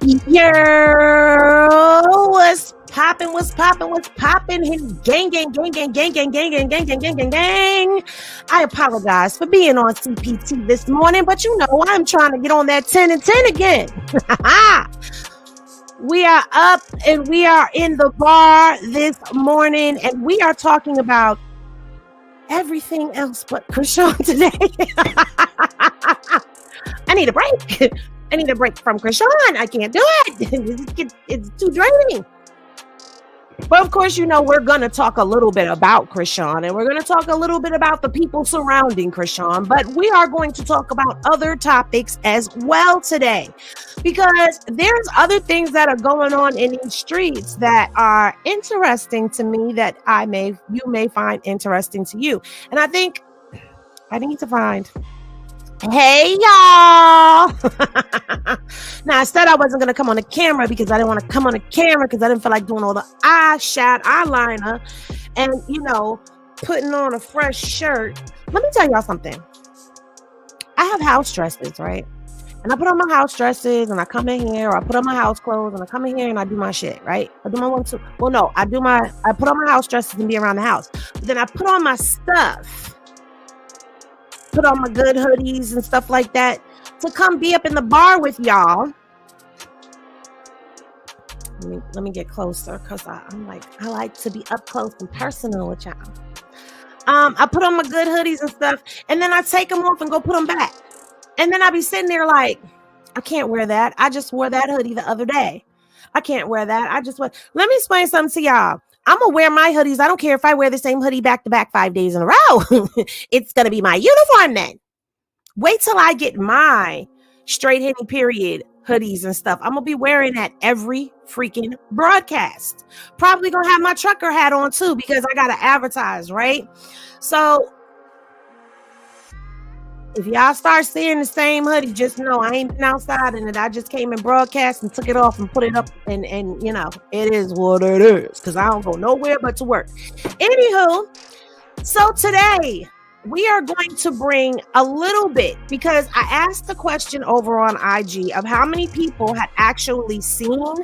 Yo, what's poppin', what's poppin', what's poppin'? Gang, gang, gang, gang, gang, gang, gang, gang, gang, gang, gang, gang, gang. I apologize for being on CPT this morning, but you know, I'm trying to get on that 10 and 10 again. We are up and we are in the bar this morning, and we are talking about everything else but Chrisean today. I need a break. I need a break from Chrisean. I can't do it. It's too draining. But of course, you know, we're going to talk a little bit about Chrisean, and we're going to talk a little bit about the people surrounding Chrisean, but we are going to talk about other topics as well today, because there's other things that are going on in these streets that are interesting to me that you may find interesting to you. And I think I need to find... Hey y'all. Now I said I wasn't gonna come on the camera because I didn't want to come on the camera because I didn't feel like doing all the eyeliner and, you know, putting on a fresh shirt. Let me tell y'all something. I have house dresses, right? And I put on my house dresses and I come in here, or I put on my house clothes and I come in here and I do my shit, right? I do my one too. Well, no, I put on my house dresses and be around the house. But then I put on my stuff. Put on my good hoodies and stuff like that to come be up in the bar with y'all. Let me get closer because I like to be up close and personal with y'all. I put on my good hoodies and stuff, and then I take them off and go put them back. And then I be sitting there like, I can't wear that. I just wore that hoodie the other day. I can't wear that. Let me explain something to y'all. I'm going to wear my hoodies. I don't care if I wear the same hoodie back to back 5 days in a row. It's going to be my uniform then. Wait till I get my straight hitting period hoodies and stuff. I'm going to be wearing that every freaking broadcast. Probably going to have my trucker hat on too because I got to advertise, right? So if y'all start seeing the same hoodie, just know I ain't been outside in it. I just came and broadcast and took it off and put it up, and you know, it is what it is because I don't go nowhere but to work. Anywho, so today we are going to bring a little bit, because I asked the question over on IG of how many people had actually seen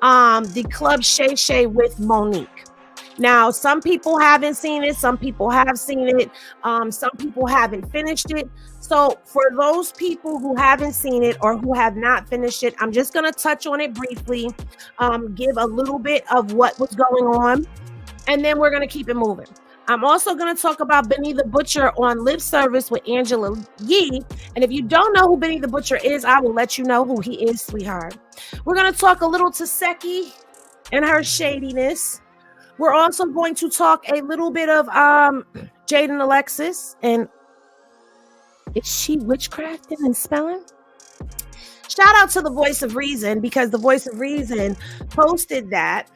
the club Shay Shay with Monique. Now, some people haven't seen it. Some people have seen it. Some people haven't finished it. So for those people who haven't seen it or who have not finished it, I'm just going to touch on it briefly, give a little bit of what was going on, and then we're going to keep it moving. I'm also going to talk about Benny the Butcher on Lip Service with Angela Yee. And if you don't know who Benny the Butcher is, I will let you know who he is, sweetheart. We're going to talk a little to Seki and her shadiness. We're also going to talk a little bit of Jaden Alexis, and is she witchcrafting and spelling? Shout out to the Voice of Reason, because the Voice of Reason posted that.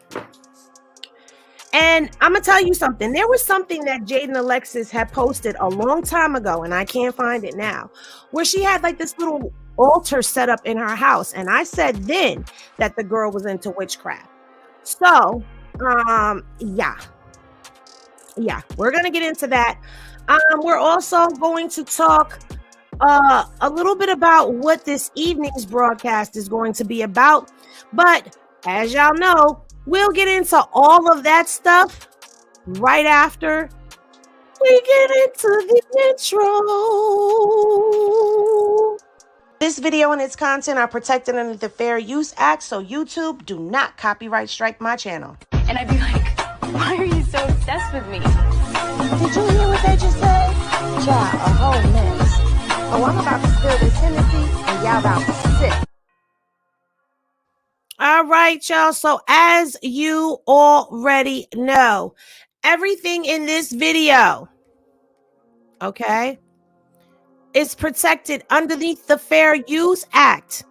And I'm going to tell you something. There was something that Jaden Alexis had posted a long time ago, and I can't find it now, where she had like this little altar set up in her house. And I said then that the girl was into witchcraft. So yeah, we're gonna get into that. We're also going to talk a little bit about what this evening's broadcast is going to be about, but as y'all know, we'll get into all of that stuff right after we get into the intro. This video and its content are protected under the Fair Use Act, so YouTube, do not copyright strike my channel. And I'd be like, why are you so obsessed with me? Did you hear what they just said? Child, a whole mess. Oh, I'm about to spill this Hennessy and y'all about to sit. All right, y'all. So as you already know, everything in this video, okay, is protected underneath the Fair Use Act,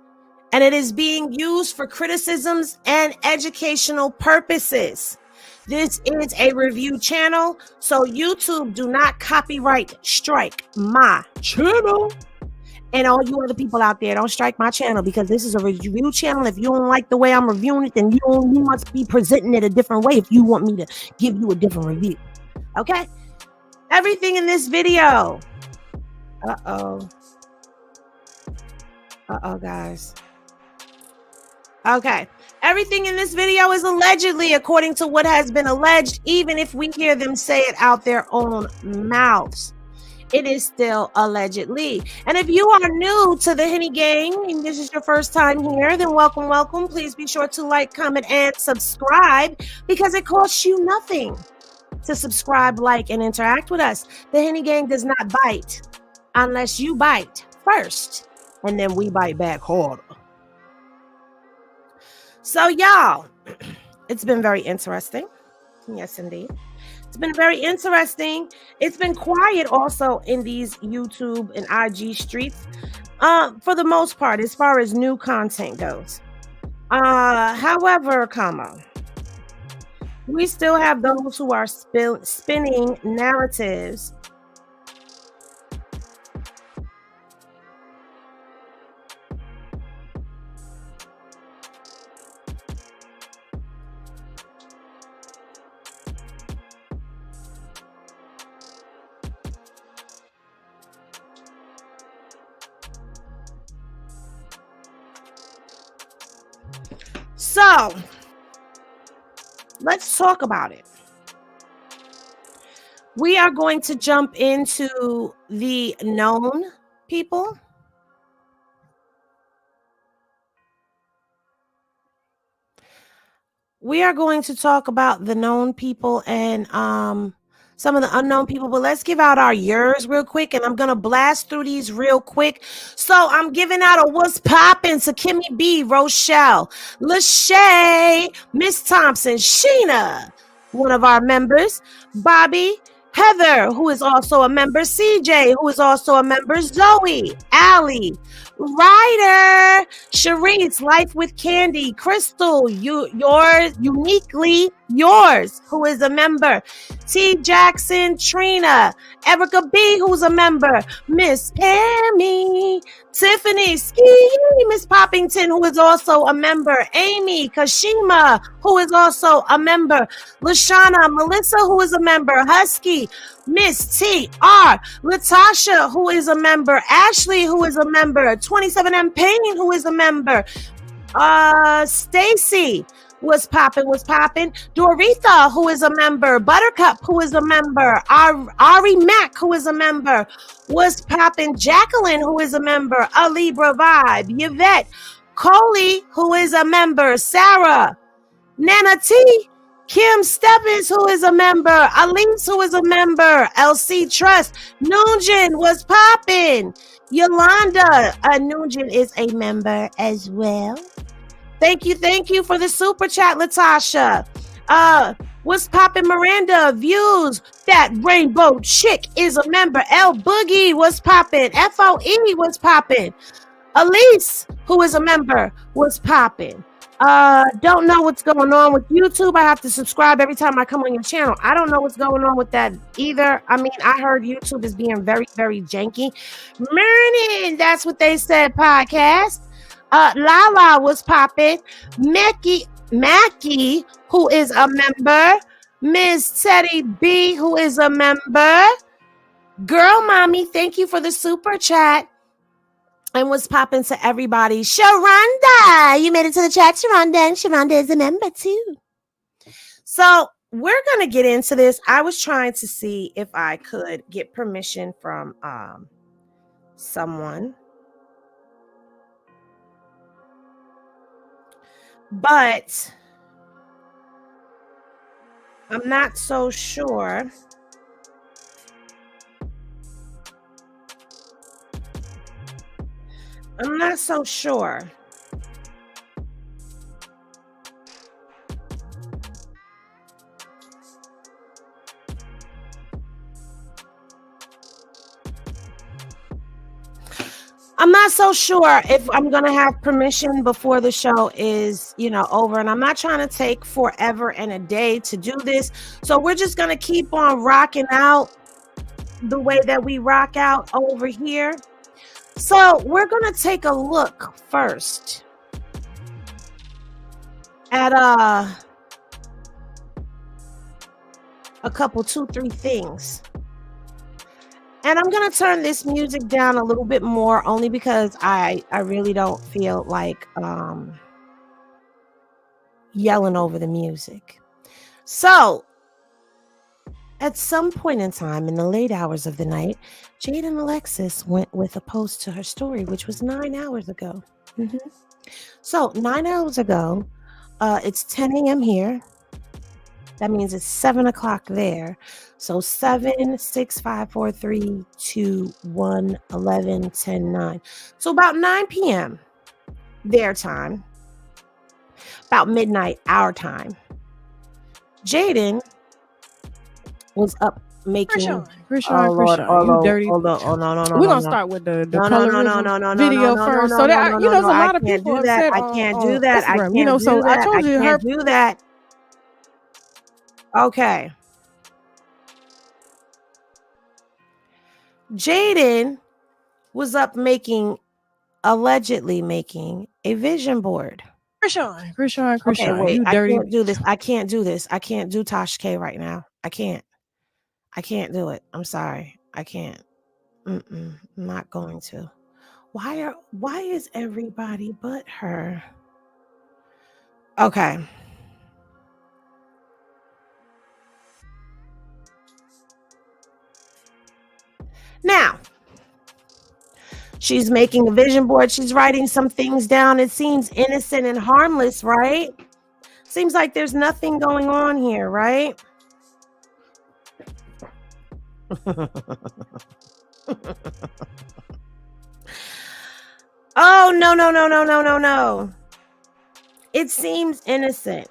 and it is being used for criticisms and educational purposes. This is a review channel, so YouTube, do not copyright strike my channel. And all you other people out there, don't strike my channel, because this is a review channel. If you don't like the way I'm reviewing it, then you must be presenting it a different way if you want me to give you a different review. Okay? Everything in this video. Uh-oh, guys. Okay. Everything in this video is allegedly according to what has been alleged, even if we hear them say it out their own mouths. It is still allegedly. And if you are new to the Henny Gang and this is your first time here, then welcome, welcome. Please be sure to like, comment, and subscribe because it costs you nothing to subscribe, like, and interact with us. The Henny Gang does not bite unless you bite first, and then we bite back harder. So, y'all, it's been very interesting. Yes, indeed. It's been very interesting. It's been quiet also in these YouTube and IG streets for the most part, as far as new content goes. However, we still have those who are spinning narratives So, let's talk about it. We are going to jump into the known people. We are going to talk about the known people and some of the unknown people, but let's give out our years real quick, and I'm gonna blast through these real quick. So I'm giving out a what's poppin' to Kimmy B, Rochelle, Lachey, Miss Thompson, Sheena, one of our members, Bobby, Heather, who is also a member, CJ, who is also a member, Zoe, Allie, Ryder, Sharice, Life with Candy, Crystal, yours, uniquely yours, who is a member, T. Jackson, Trina, Erica B, who's a member, Miss Pammy, Tiffany, Ski, Miss Poppington, who is also a member, Amy, Kashima, who is also a member, Lashana, Melissa, who is a member, Husky, Miss T.R., Latasha, who is a member, Ashley, who is a member, 27M Payne, who is a member, Stacy, was popping, Doretha, who is a member, Buttercup, who is a member, Ari Mack, who is a member, was popping, Jacqueline, who is a member, A Libra Vibe, Yvette, Coley, who is a member, Sarah, Nana T, Kim Stebbins, who is a member, Elise, who is a member, LC Trust, Nugent was popping, Yolanda, Nugent is a member as well. Thank you for the super chat, Latasha. What's poppin', Miranda? Views, that rainbow chick is a member. L Boogie was poppin'. FOE was poppin'. Elise, who is a member, was poppin'. Don't know what's going on with YouTube. I have to subscribe every time I come on your channel. I don't know what's going on with that either. I mean, I heard YouTube is being very, very janky. Morning, that's what they said, podcast. Lala was popping. Mackie, who is a member. Miss Teddy B, who is a member. Girl Mommy, thank you for the super chat. And what's popping to everybody? Sharonda, you made it to the chat, Sharonda. And Sharonda is a member too. So we're going to get into this. I was trying to see if I could get permission from someone. But I'm not so sure. I'm not so sure. I'm not so sure if I'm going to have permission before the show is, over. And I'm not trying to take forever and a day to do this. So we're just going to keep on rocking out the way that we rock out over here. So we're going to take a look first at a couple, 2, 3 things. And I'm going to turn this music down a little bit more only because I really don't feel like yelling over the music. So at some point in time in the late hours of the night, Jaden Alexis went with a post to her story, which was 9 hours ago. So 9 hours ago, it's 10 a.m. here. That means it's 7 o'clock there. So 7, 6, 5, 4, 3, 2, 1, 11, 10, 9. So about 9 p.m. their time, about midnight our time, Jaden was up making. Chrisean, you dirty. Hold on. Oh, no. We're gonna start with the No, colorism video first. So that there's a lot of people upset. I can't do that. I can't do so that. I told you I can't do that. Okay. Jaden was up allegedly making a vision board. Chrisean, Okay, wait, you dirty. I can't do this. I can't do Tosh K right now. I can't do it. I'm sorry. I can't. I'm not going to. Why is everybody but her? Okay. Now, she's making a vision board. She's writing some things down. It seems innocent and harmless, right? Seems like there's nothing going on here, right? Oh, no. It seems innocent.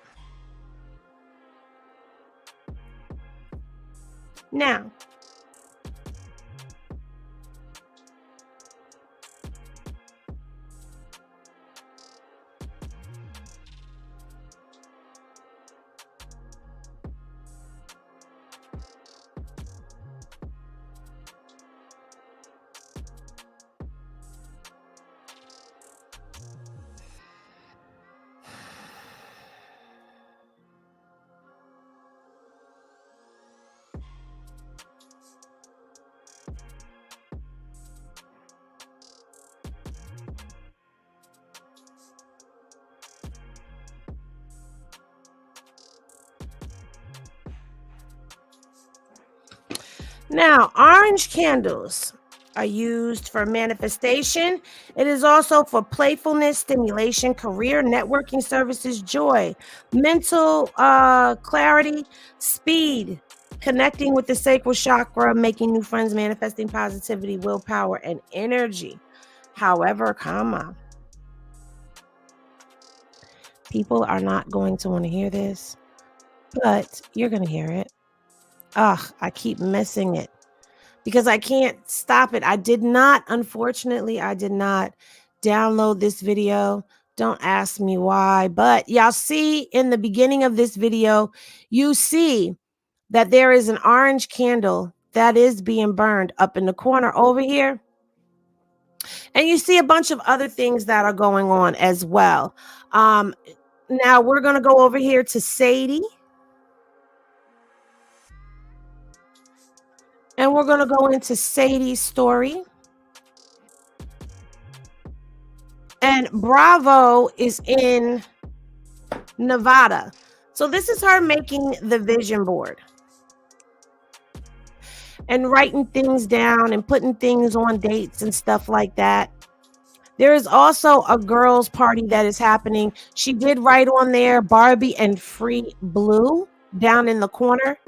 Now, orange candles are used for manifestation. It is also for playfulness, stimulation, career, networking services, joy, mental clarity, speed, connecting with the sacral chakra, making new friends, manifesting positivity, willpower, and energy. However, people are not going to want to hear this, but you're going to hear it. I keep missing it because I can't stop it. Unfortunately, I did not download this video. Don't ask me why, but y'all see in the beginning of this video, you see that there is an orange candle that is being burned up in the corner over here. And you see a bunch of other things that are going on as well. Now we're going to go over here to Sadie. And we're going to go into Sadie's story. And Bravo is in Nevada. So this is her making the vision board. And writing things down and putting things on dates and stuff like that. There is also a girls' party that is happening. She did write on there Barbie and Free Blue down in the corner.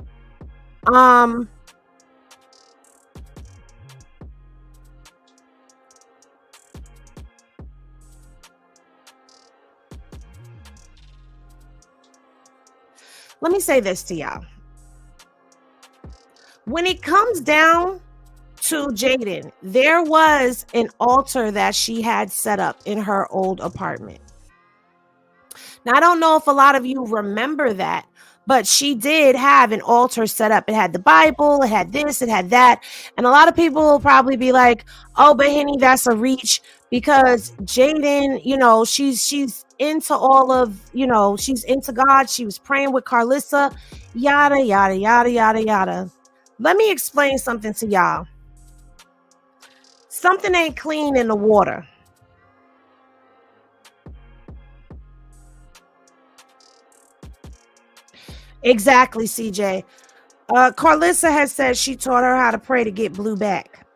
Let me say this to y'all. When it comes down to Jaidyn, there was an altar that she had set up in her old apartment. Now, I don't know if a lot of you remember that, but she did have an altar set up. It had the Bible, it had this, it had that. And a lot of people will probably be like, oh, but Henny, that's a reach, because Jaidyn, she's into all of, she's into God. She was praying with Carissa, yada, yada, yada, yada, yada. Let me explain something to y'all. Something ain't clean in the water. Exactly, CJ. Carissa has said she taught her how to pray to get blue back.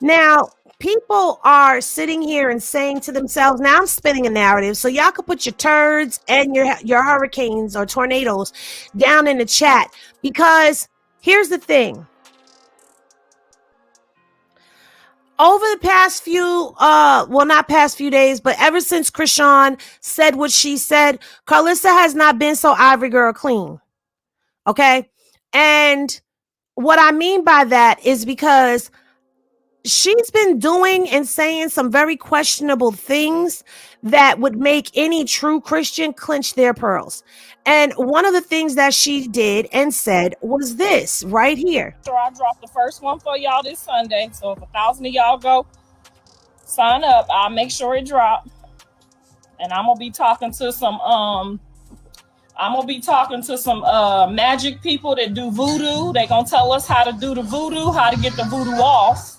Now, people are sitting here and saying to themselves, now I'm spinning a narrative, so y'all can put your turds and your hurricanes or tornadoes down in the chat, because here's the thing. Over the past few, not past few days, but ever since Chrisean said what she said, Carissa has not been so Ivory Girl clean. Okay? And what I mean by that is because she's been doing and saying some very questionable things that would make any true Christian clench their pearls. And one of the things that she did and said was this right here. I dropped the first one for y'all this Sunday. So if 1,000 of y'all go sign up, I'll make sure it drop. And I'm gonna be talking to some magic people that do voodoo. They gonna tell us how to do the voodoo, how to get the voodoo off.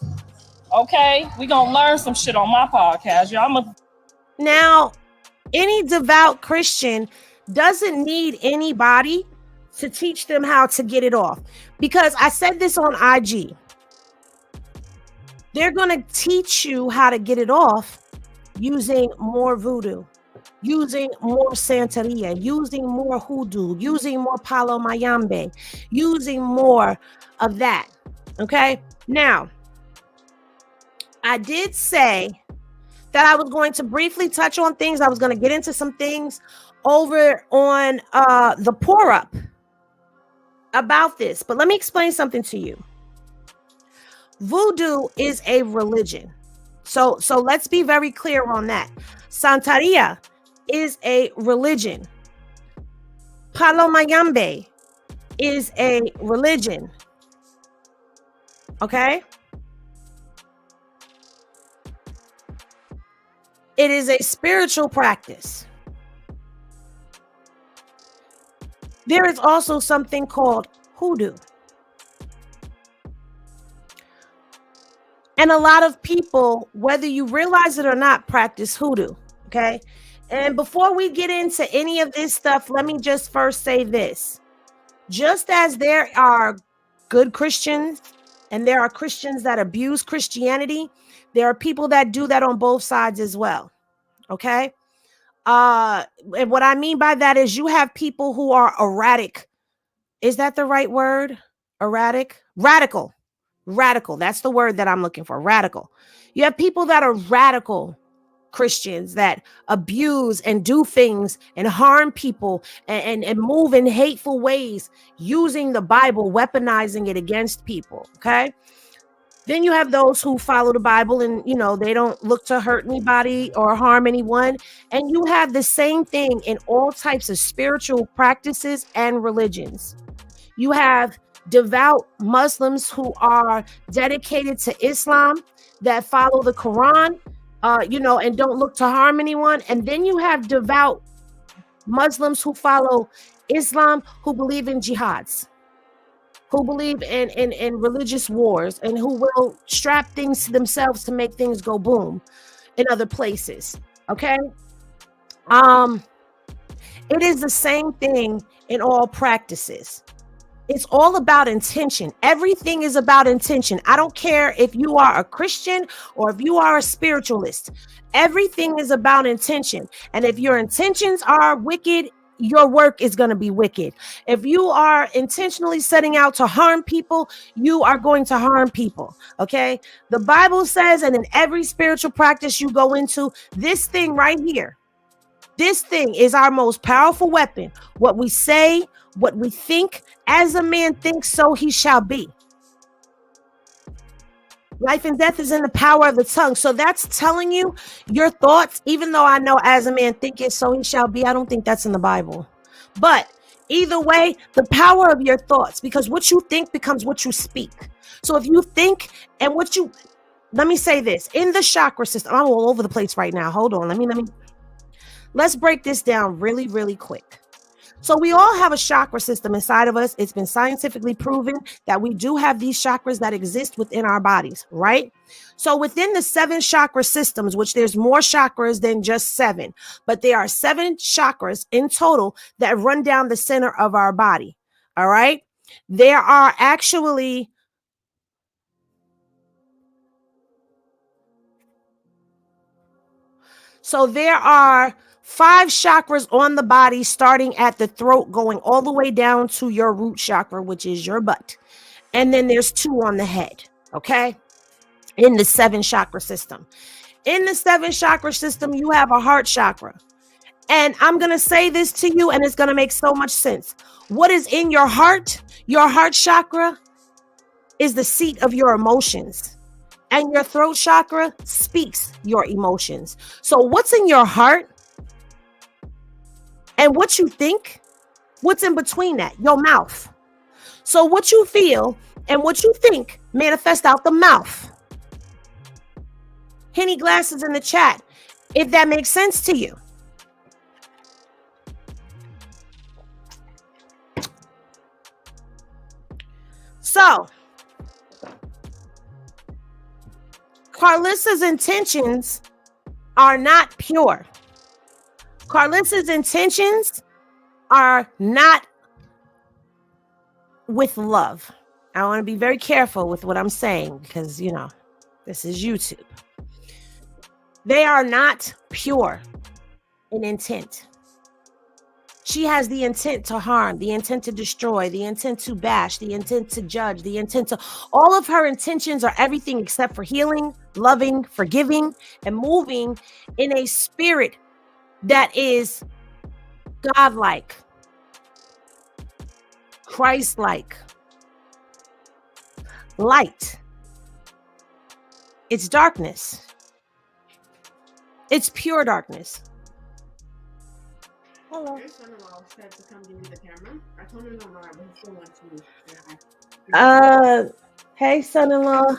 Okay, we gonna learn some shit on my podcast, y'all. Now, any devout Christian doesn't need anybody to teach them how to get it off, because I said this on IG. They're gonna teach you how to get it off using more voodoo, using more Santeria, using more Hoodoo, using more Palo Mayombe, using more of that. Okay, now I did say that I was going to briefly touch on things. I was going to get into some things over on the Pour Up about this. But let me explain something to you. Voodoo is a religion. So let's be very clear on that. Santeria is a religion. Palo Mayombe is a religion. Okay? It is a spiritual practice. There is also something called Hoodoo. And a lot of people, whether you realize it or not, practice Hoodoo. Okay? And before we get into any of this stuff, let me just first say this. Just as there are good Christians and there are Christians that abuse Christianity, there are people that do that on both sides as well. Okay. And what I mean by that is you have people who are erratic. Is that the right word? Erratic? Radical. Radical. That's the word that I'm looking for. Radical. You have people that are radical Christians that abuse and do things and harm people and move in hateful ways, using the Bible, weaponizing it against people. Okay. Then you have those who follow the Bible and, you know, they don't look to hurt anybody or harm anyone. And you have the same thing in all types of spiritual practices and religions. You have devout Muslims who are dedicated to Islam, that follow the Quran, and don't look to harm anyone. And then you have devout Muslims who follow Islam, who believe in jihads, who believe in religious wars, and who will strap things to themselves to make things go boom in other places. Okay. It is the same thing in all practices. It's all about intention. Everything is about intention. I don't care if you are a Christian or if you are a spiritualist. Everything is about intention. And if your intentions are wicked, your work is going to be wicked. If you are intentionally setting out to harm people, you are going to harm people. Okay. The Bible says, and in every spiritual practice you go into, this thing right here, this thing is our most powerful weapon. What we say, what we think, as a man thinks, so he shall be. Life and death is in the power of the tongue. So that's telling you your thoughts, even though I know as a man thinketh, so he shall be. I don't think that's in the Bible. But either way, the power of your thoughts, because what you think becomes what you speak. So if you think and let me say this, in the chakra system, I'm all over the place right now. Hold on. Let's break this down really, really quick. So we all have a chakra system inside of us. It's been scientifically proven that we do have these chakras that exist within our bodies, right? So within the 7 chakra systems, which there's more chakras than just 7, but there are 7 chakras in total that run down the center of our body. All right. There are actually there are 5 chakras on the body, starting at the throat, going all the way down to your root chakra, which is your butt. And then there's 2 on the head. Okay. In the 7 chakra system. In the 7 chakra system, you have a heart chakra. And I'm going to say this to you, and it's going to make so much sense. What is in your heart chakra, is the seat of your emotions. And your throat chakra speaks your emotions. So what's in your heart and what you think, what's in between that? Your mouth. So what you feel and what you think manifest out the mouth. Henny Glasses in the chat, if that makes sense to you. So, Carissa's intentions are not pure. Carissa's intentions are not with love. I want to be very careful with what I'm saying because, you know, this is YouTube. They are not pure in intent. She has the intent to harm, the intent to destroy, the intent to bash, the intent to judge, the intent to... All of her intentions are everything except for healing, loving, forgiving, and moving in a spirit that is godlike, Christ-like, light. It's darkness. It's pure darkness. Hello. Said to come give me the camera. I told him no more, but he still wants to. Hey, son-in-law.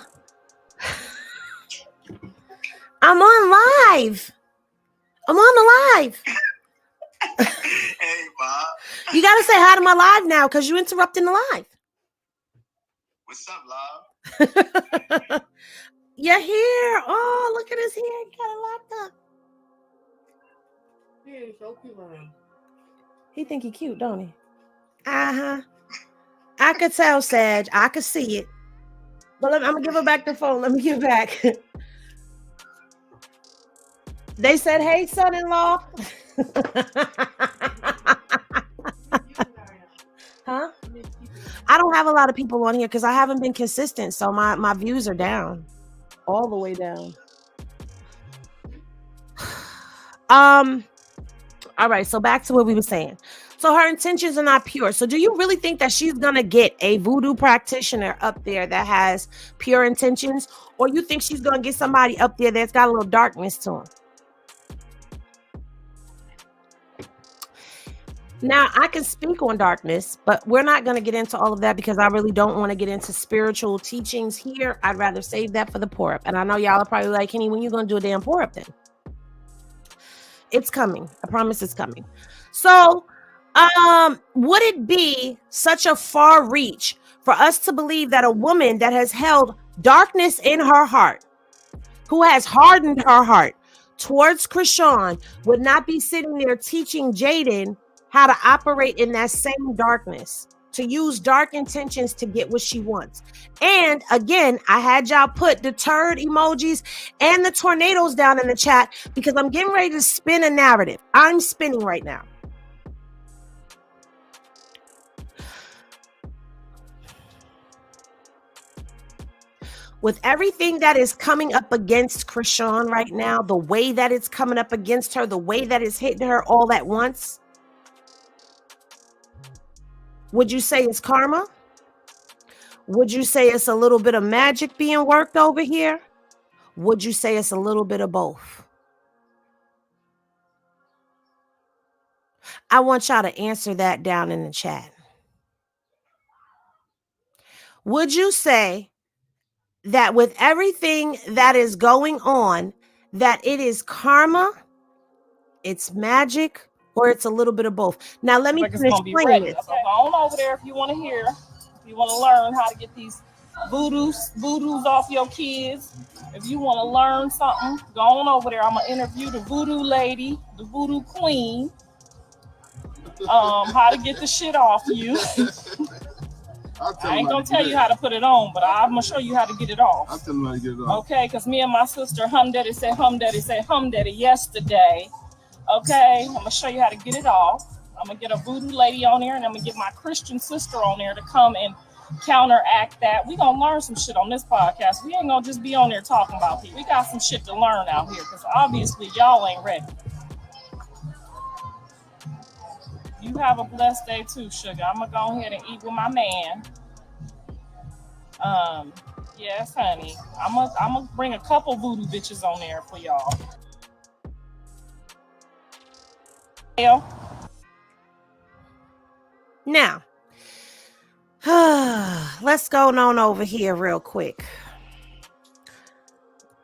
I'm on live. I'm on the live. Hey, Bob. You gotta say hi to my live now because you interrupting the live. What's up, Love? You're here. Oh, look at his hair. He got it locked up. He is so cute. He think he cute, don't he? Uh-huh. I could tell, Sag. I could see it. But I'm going to give her back the phone. Let me give it back. They said, hey, son-in-law. Huh? I don't have a lot of people on here because I haven't been consistent. So my views are down. All the way down. All right, so back to what we were saying. So her intentions are not pure. So do you really think that she's gonna get a voodoo practitioner up there that has pure intentions, or you think she's gonna get somebody up there that's got a little darkness to him? Now, I can speak on darkness, but we're not going to get into all of that because I really don't want to get into spiritual teachings here. I'd rather save that for the pour-up. And I know y'all are probably like, Henny, when you going to do a damn pour-up then? It's coming. I promise it's coming. So, would it be such a far reach for us to believe that a woman that has held darkness in her heart, who has hardened her heart towards Chrisean, would not be sitting there teaching Jaidyn how to operate in that same darkness, to use dark intentions to get what she wants? And again, I had y'all put the turd emojis and the tornadoes down in the chat because I'm getting ready to spin a narrative. I'm spinning right now. With everything that is coming up against Chrisean right now, the way that it's coming up against her, the way that it's hitting her all at once, would you say it's karma? Would you say it's a little bit of magic being worked over here? Would you say it's a little bit of both? I want y'all to answer that down in the chat. Would you say that with everything that is going on, that it is karma, it's magic, or it's a little bit of both? Now, let me finish explaining this. So go on over there if you want to hear, if you want to learn how to get these voodoos off your kids. If you want to learn something, go on over there. I'm going to interview the voodoo lady, the voodoo queen. how to get the shit off you. I ain't gonna tell you how to put it on, but I'm gonna show you how to get it off. I'll tell them how to get it off. Okay, because me and my sister hum daddy yesterday. Okay, I'm gonna show you how to get it off. I'm gonna get a voodoo lady on there, and I'm gonna get my Christian sister on there to come and counteract that. We gonna learn some shit on this podcast. We ain't gonna just be on there talking about people. We got some shit to learn out here, because obviously y'all ain't ready. You have a blessed day too, sugar. I'm gonna go ahead and eat with my man. Yes, honey. I'm gonna bring a couple voodoo bitches on there for y'all. Yeah. Now, let's go on over here real quick,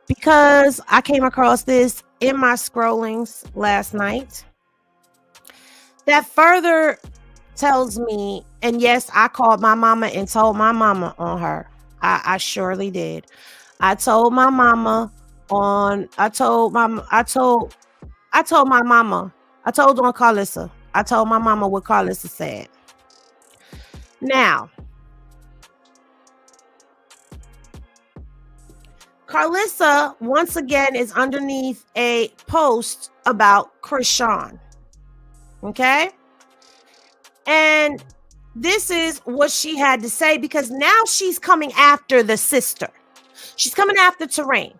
because I came across this in my scrollings last night that further tells me, and yes, I called my mama and told my mama on her. I surely did. I told my mama on Carissa. I told my mama what Carissa said. Now, Carissa once again is underneath a post about Chrisean. Okay. And this is what she had to say, because now she's coming after the sister. She's coming after Terrain.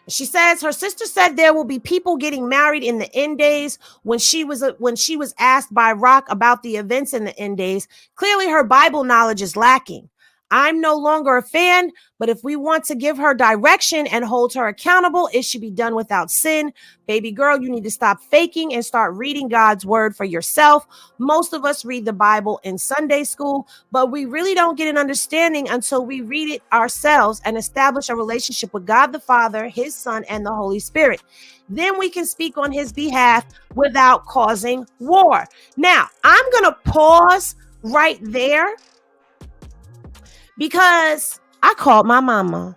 She says her sister said there will be people getting married in the end days. When she was asked by Rock about the events in the end days, clearly her Bible knowledge is lacking. I'm no longer a fan, but if we want to give her direction and hold her accountable, it should be done without sin. Baby girl, you need to stop faking and start reading God's word for yourself. Most of us read the Bible in Sunday school, but we really don't get an understanding until we read it ourselves and establish a relationship with God the Father, his Son, and the Holy Spirit. Then we can speak on his behalf without causing war. Now, I'm going to pause right there, because I called my mama.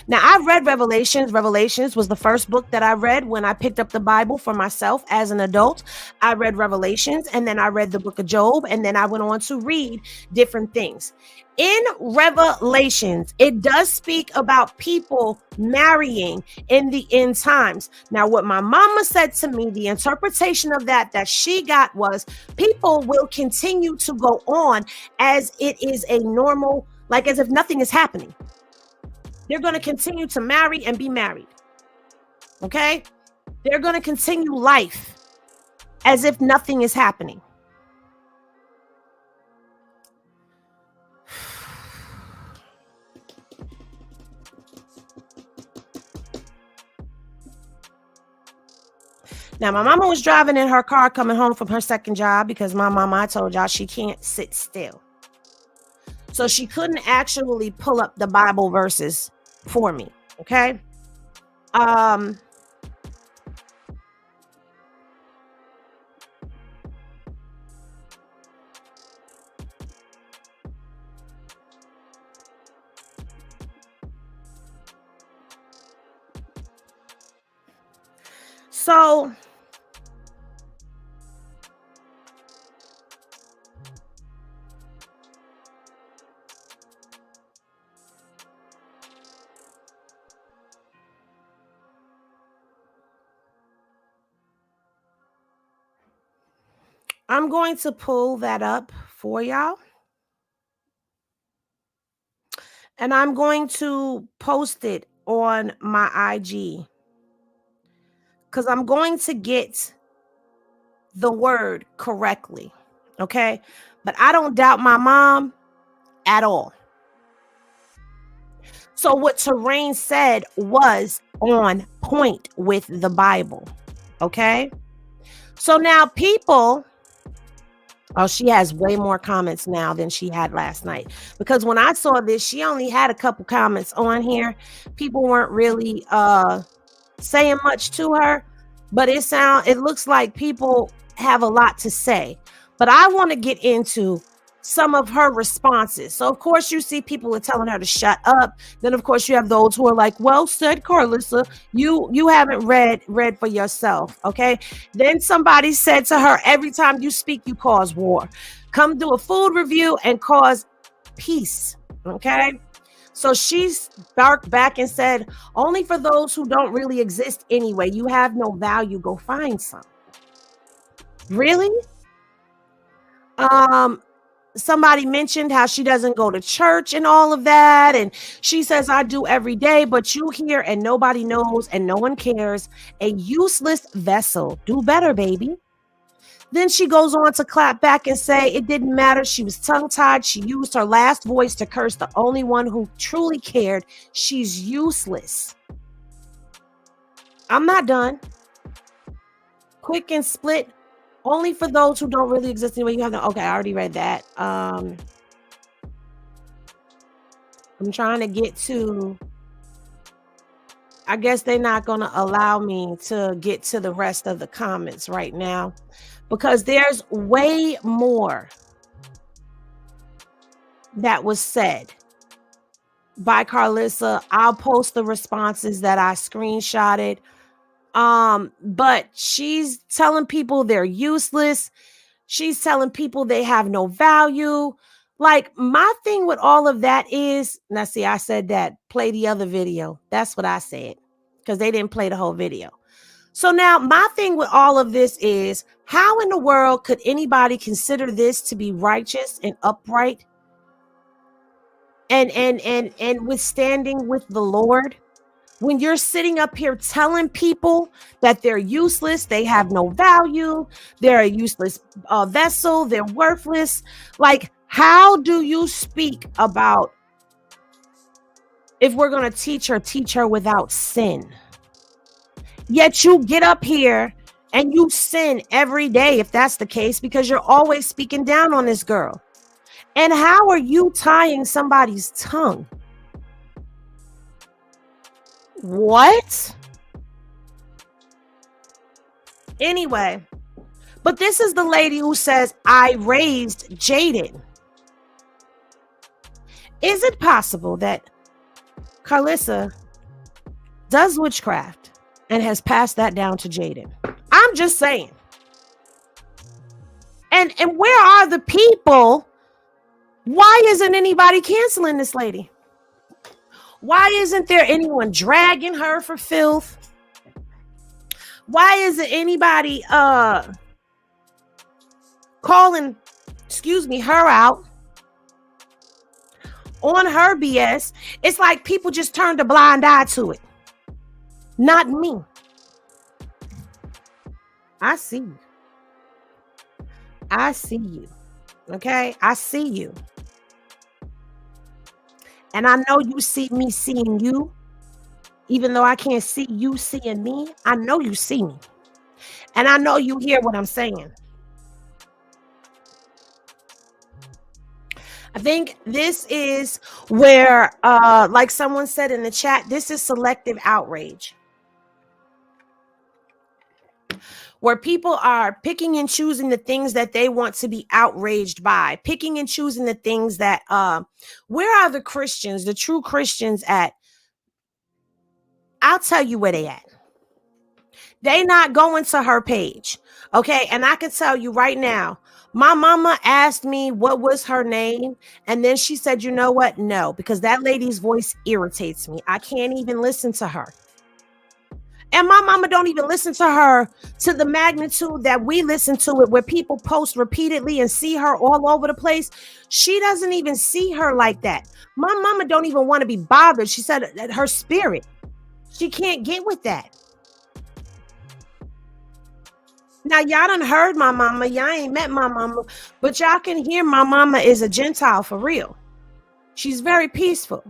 Now, I've read Revelations. Revelations was the first book that I read when I picked up the Bible for myself as an adult. I read Revelations, and then I read the book of Job, and then I went on to read different things. In Revelations, it does speak about people marrying in the end times. Now, what my mama said to me, the interpretation of that she got was, people will continue to go on as it is a normal, like as if nothing is happening. They're going to continue to marry and be married. Okay? They're going to continue life as if nothing is happening. Now, my mama was driving in her car coming home from her second job, because my mama, I told y'all, she can't sit still. So she couldn't actually pull up the Bible verses for me. Okay. So I'm going to pull that up for y'all. And I'm going to post it on my IG, because I'm going to get the word correctly. Okay. But I don't doubt my mom at all. So what Terrain said was on point with the Bible. Okay. So now people, oh, she has way more comments now than she had last night, because when I saw this, she only had a couple comments on here. People weren't really saying much to her, but it looks like people have a lot to say. But I want to get into some of her responses. So of course you see people are telling her to shut up. Then of course you have those who are like, well said, Carissa, you haven't read for yourself. Okay. Then somebody said to her, every time you speak, you cause war. Come do a food review and cause peace. Okay. So she barked back and said, only for those who don't really exist anyway. You have no value. Go find some. Really? Somebody mentioned how she doesn't go to church and all of that. And she says, I do every day, but you hear and nobody knows and no one cares. A useless vessel. Do better, baby. Then she goes on to clap back and say it didn't matter. She was tongue-tied. She used her last voice to curse the only one who truly cared. She's useless. I'm not done. Quick and split. Only for those who don't really exist anyway. You have to. Okay, I already read that. I'm trying to get to. I guess they're not going to allow me to get to the rest of the comments right now because there's way more that was said by Carissa. I'll post the responses that I screenshotted. But she's telling people they're useless. She's telling people they have no value. Like, my thing with all of that is, now see, I said that, play the other video. That's what I said, because they didn't play the whole video. So now my thing with all of this is, how in the world could anybody consider this to be righteous and upright and withstanding with the Lord? When you're sitting up here telling people that they're useless, they have no value, they're a useless vessel, they're worthless. Like, how do you speak about if we're going to teach her without sin? Yet you get up here and you sin every day if that's the case, because you're always speaking down on this girl. And how are you tying somebody's tongue? What? Anyway, but this is the lady who says, I raised Jaden. Is it possible that Carissa does witchcraft and has passed that down to Jaden? I'm just saying. And where are the people? Why isn't anybody canceling this lady? Why isn't there anyone dragging her for filth? Why isn't anybody calling, her out on her BS? It's like people just turned a blind eye to it. Not me. I see you. I see you. Okay? I see you. And I know you see me seeing you. Even though I can't see you seeing me, I know you see me. And I know you hear what I'm saying. I think this is where, like someone said in the chat, this is selective outrage. Where people are picking and choosing the things that they want to be outraged by, picking and choosing the things that, where are the Christians, the true Christians at? I'll tell you where they at. They not going to her page. Okay. And I can tell you right now, my mama asked me what was her name. And then she said, you know what? No, because that lady's voice irritates me. I can't even listen to her. And my mama don't even listen to her to the magnitude that we listen to it, where people post repeatedly and see her all over the place. She doesn't even see her like that. My mama don't even want to be bothered. She said that her spirit, she can't get with that. Now, y'all done heard my mama. Y'all ain't met my mama, but y'all can hear my mama is a Gentile for real. She's very peaceful.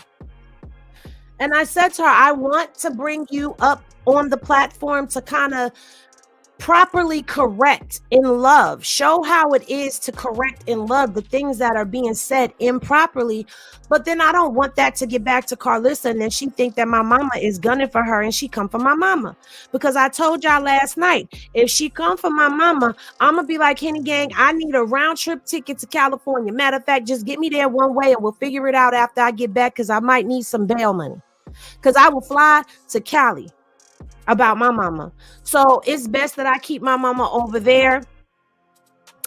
And I said to her, I want to bring you up on the platform to kind of properly correct in love. Show how it is to correct in love the things that are being said improperly. But then I don't want that to get back to Carissa and then she think that my mama is gunning for her and she come for my mama. Because I told y'all last night, if she come for my mama, I'm gonna be like, Henny Gang, I need a round trip ticket to California. Matter of fact, just get me there one way and we'll figure it out after I get back, because I might need some bail money. Because I will fly to Cali about my mama. So it's best that I keep my mama over there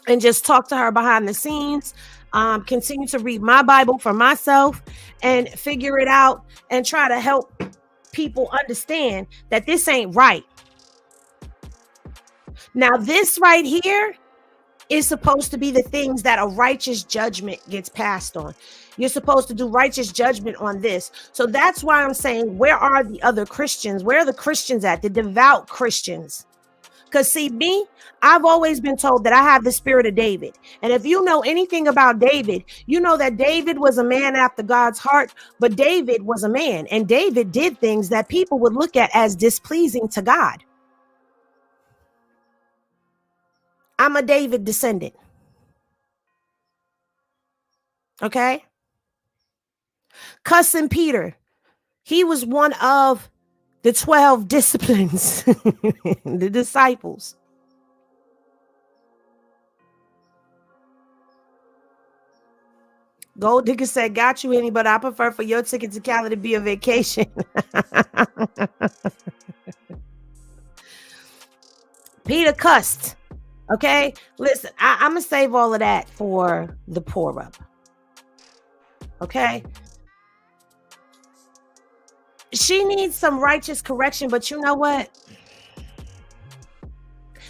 and just talk to her behind the scenes, continue to read my Bible for myself and figure it out and try to help people understand that this ain't right. Now, this right here is supposed to be the things that a righteous judgment gets passed on. You're supposed to do righteous judgment on this. So that's why I'm saying, where are the other Christians? Where are the Christians at? The devout Christians? Because see, me, I've always been told that I have the spirit of David. And if you know anything about David, you know that David was a man after God's heart, but David was a man. And David did things that people would look at as displeasing to God. I'm a David descendant. Okay? Cousin Peter, he was one of the 12 disciplines, the disciples. Gold Digger said, got you any, but I prefer for your ticket to Cali to be a vacation. Peter cussed. Okay, listen, I'm going to save all of that for the pour up. Okay. She needs some righteous correction, but you know what?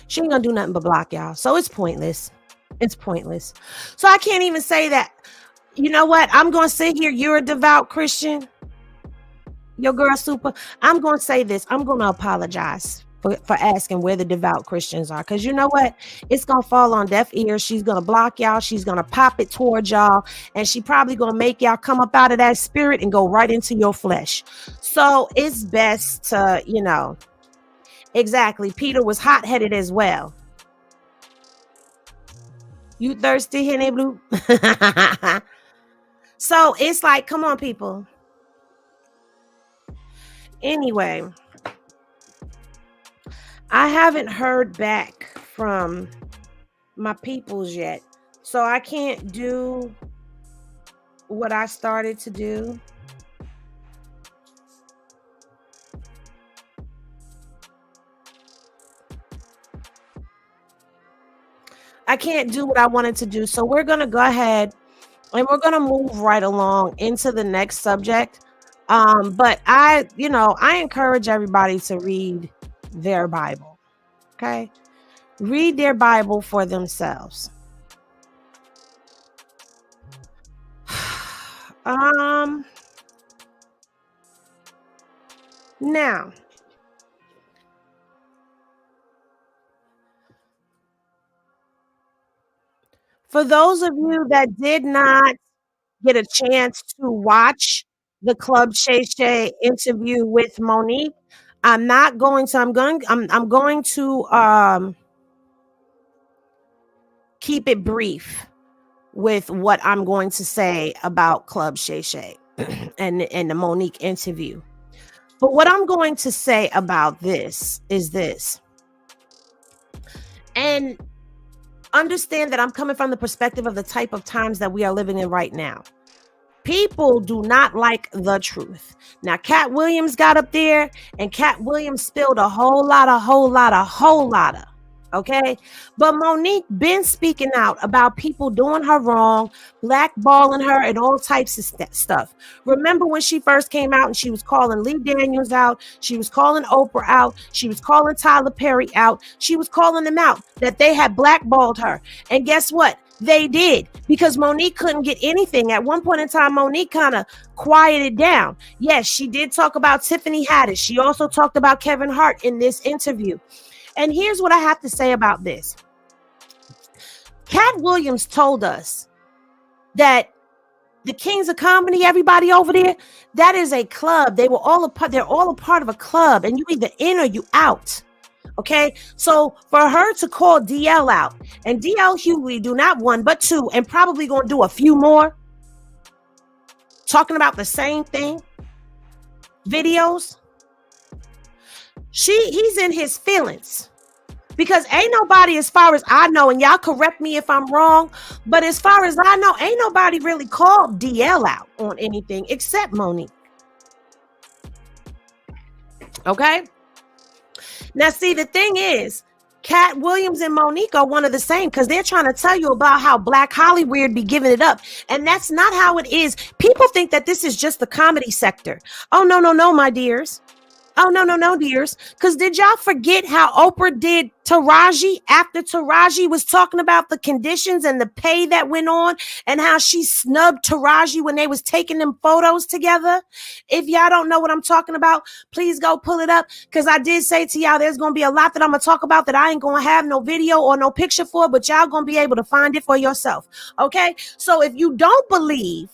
She ain't gonna do nothing but block y'all. So it's pointless. It's pointless. So I can't even say that. You know what? I'm gonna sit here. You're a devout Christian. Your girl super. I'm gonna say this. I'm gonna apologize for asking where the devout Christians are. Because you know what? It's going to fall on deaf ears. She's going to block y'all. She's going to pop it towards y'all. And she probably going to make y'all come up out of that spirit and go right into your flesh. So it's best to, you know, exactly. Peter was hot-headed as well. You thirsty, Henny Blue? So it's like, come on, people. Anyway, I haven't heard back from my peoples yet, so I can't do what I started to do. I can't do what I wanted to do, so we're going to go ahead and we're going to move right along into the next subject. But I encourage everybody to read their Bible. Okay, read their Bible for themselves. Now, for those of you that did not get a chance to watch the Club Shay Shay interview with Monique, I'm going to keep it brief with what I'm going to say about Club Shay Shay and the Monique interview. But what I'm going to say about this is this. And understand that I'm coming from the perspective of the type of times that we are living in right now. People do not like the truth. Now, Cat Williams got up there and Cat Williams spilled a whole lot of, okay? But Monique been speaking out about people doing her wrong, blackballing her and all types of stuff. Remember when she first came out and she was calling Lee Daniels out, she was calling Oprah out, she was calling Tyler Perry out, she was calling them out that they had blackballed her. And guess what? They did, because Monique couldn't get anything. At one point in time, Monique kind of quieted down. Yes, she did talk about Tiffany Hadish. She also talked about Kevin Hart in this interview. And here's what I have to say about this. Cat Williams told us that the Kings of Comedy, everybody over there, that is a club. They're all a part of a club, and you either in or you out. Okay, so for her to call DL out, and DL Hughley do not one but two, and probably gonna do a few more talking about the same thing, videos. He's in his feelings. Because ain't nobody, as far as I know, and y'all correct me if I'm wrong, but as far as I know, ain't nobody really called DL out on anything except Monique. Okay? Now, see, the thing is, Cat Williams and Monique are one of the same, because they're trying to tell you about how Black Hollywood be giving it up. And that's not how it is. People think that this is just the comedy sector. Oh, no, my dears. Oh, no, dears. Because did y'all forget how Oprah did Taraji after Taraji was talking about the conditions and the pay that went on, and how she snubbed Taraji when they was taking them photos together? If y'all don't know what I'm talking about, please go pull it up, because I did say to y'all there's going to be a lot that I'm going to talk about that I ain't going to have no video or no picture for, but y'all going to be able to find it for yourself. Okay? So if you don't believe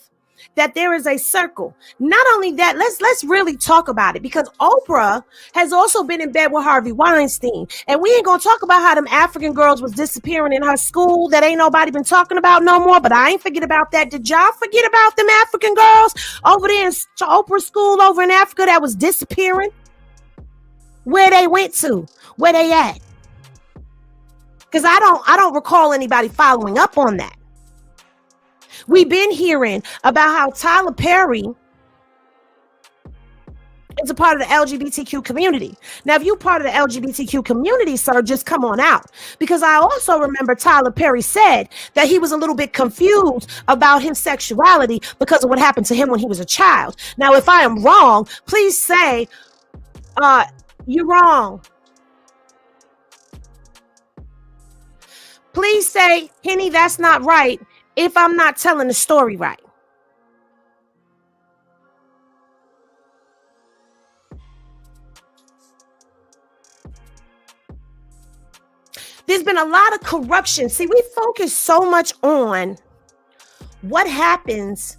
that there is a circle, not only that, let's really talk about it, because Oprah has also been in bed with Harvey Weinstein, and we ain't gonna talk about how them African girls was disappearing in her school that ain't nobody been talking about no more, but I ain't forget about that. Did y'all forget about them African girls over there in Oprah's school over in Africa that was disappearing? Where they went to? Where they at? Because I don't recall anybody following up on that. We've been hearing about how Tyler Perry is a part of the LGBTQ community. Now, if you're part of the LGBTQ community, sir, just come on out. Because I also remember Tyler Perry said that he was a little bit confused about his sexuality because of what happened to him when he was a child. Now, if I am wrong, please say, you're wrong. Please say, Henny, that's not right, if I'm not telling the story right. There's been a lot of corruption. See, we focus so much on what happens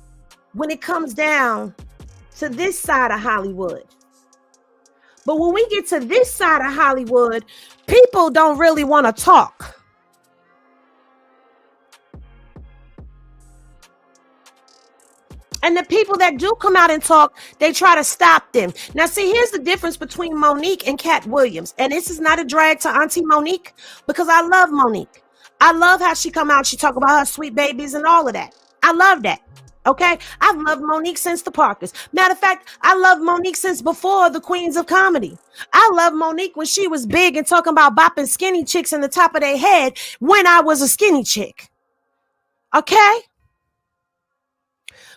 when it comes down to this side of Hollywood. But when we get to this side of Hollywood, people don't really want to talk. And the people that do come out and talk, they try to stop them. Now, see, here's the difference between Monique and Cat Williams. And this is not a drag to Auntie Monique, because I love Monique. I love how she come out and she talk about her sweet babies and all of that. I love that. Okay? I've loved Monique since the Parkers. Matter of fact, I loved Monique since before the Queens of Comedy. I loved Monique when she was big and talking about bopping skinny chicks in the top of their head when I was a skinny chick. Okay?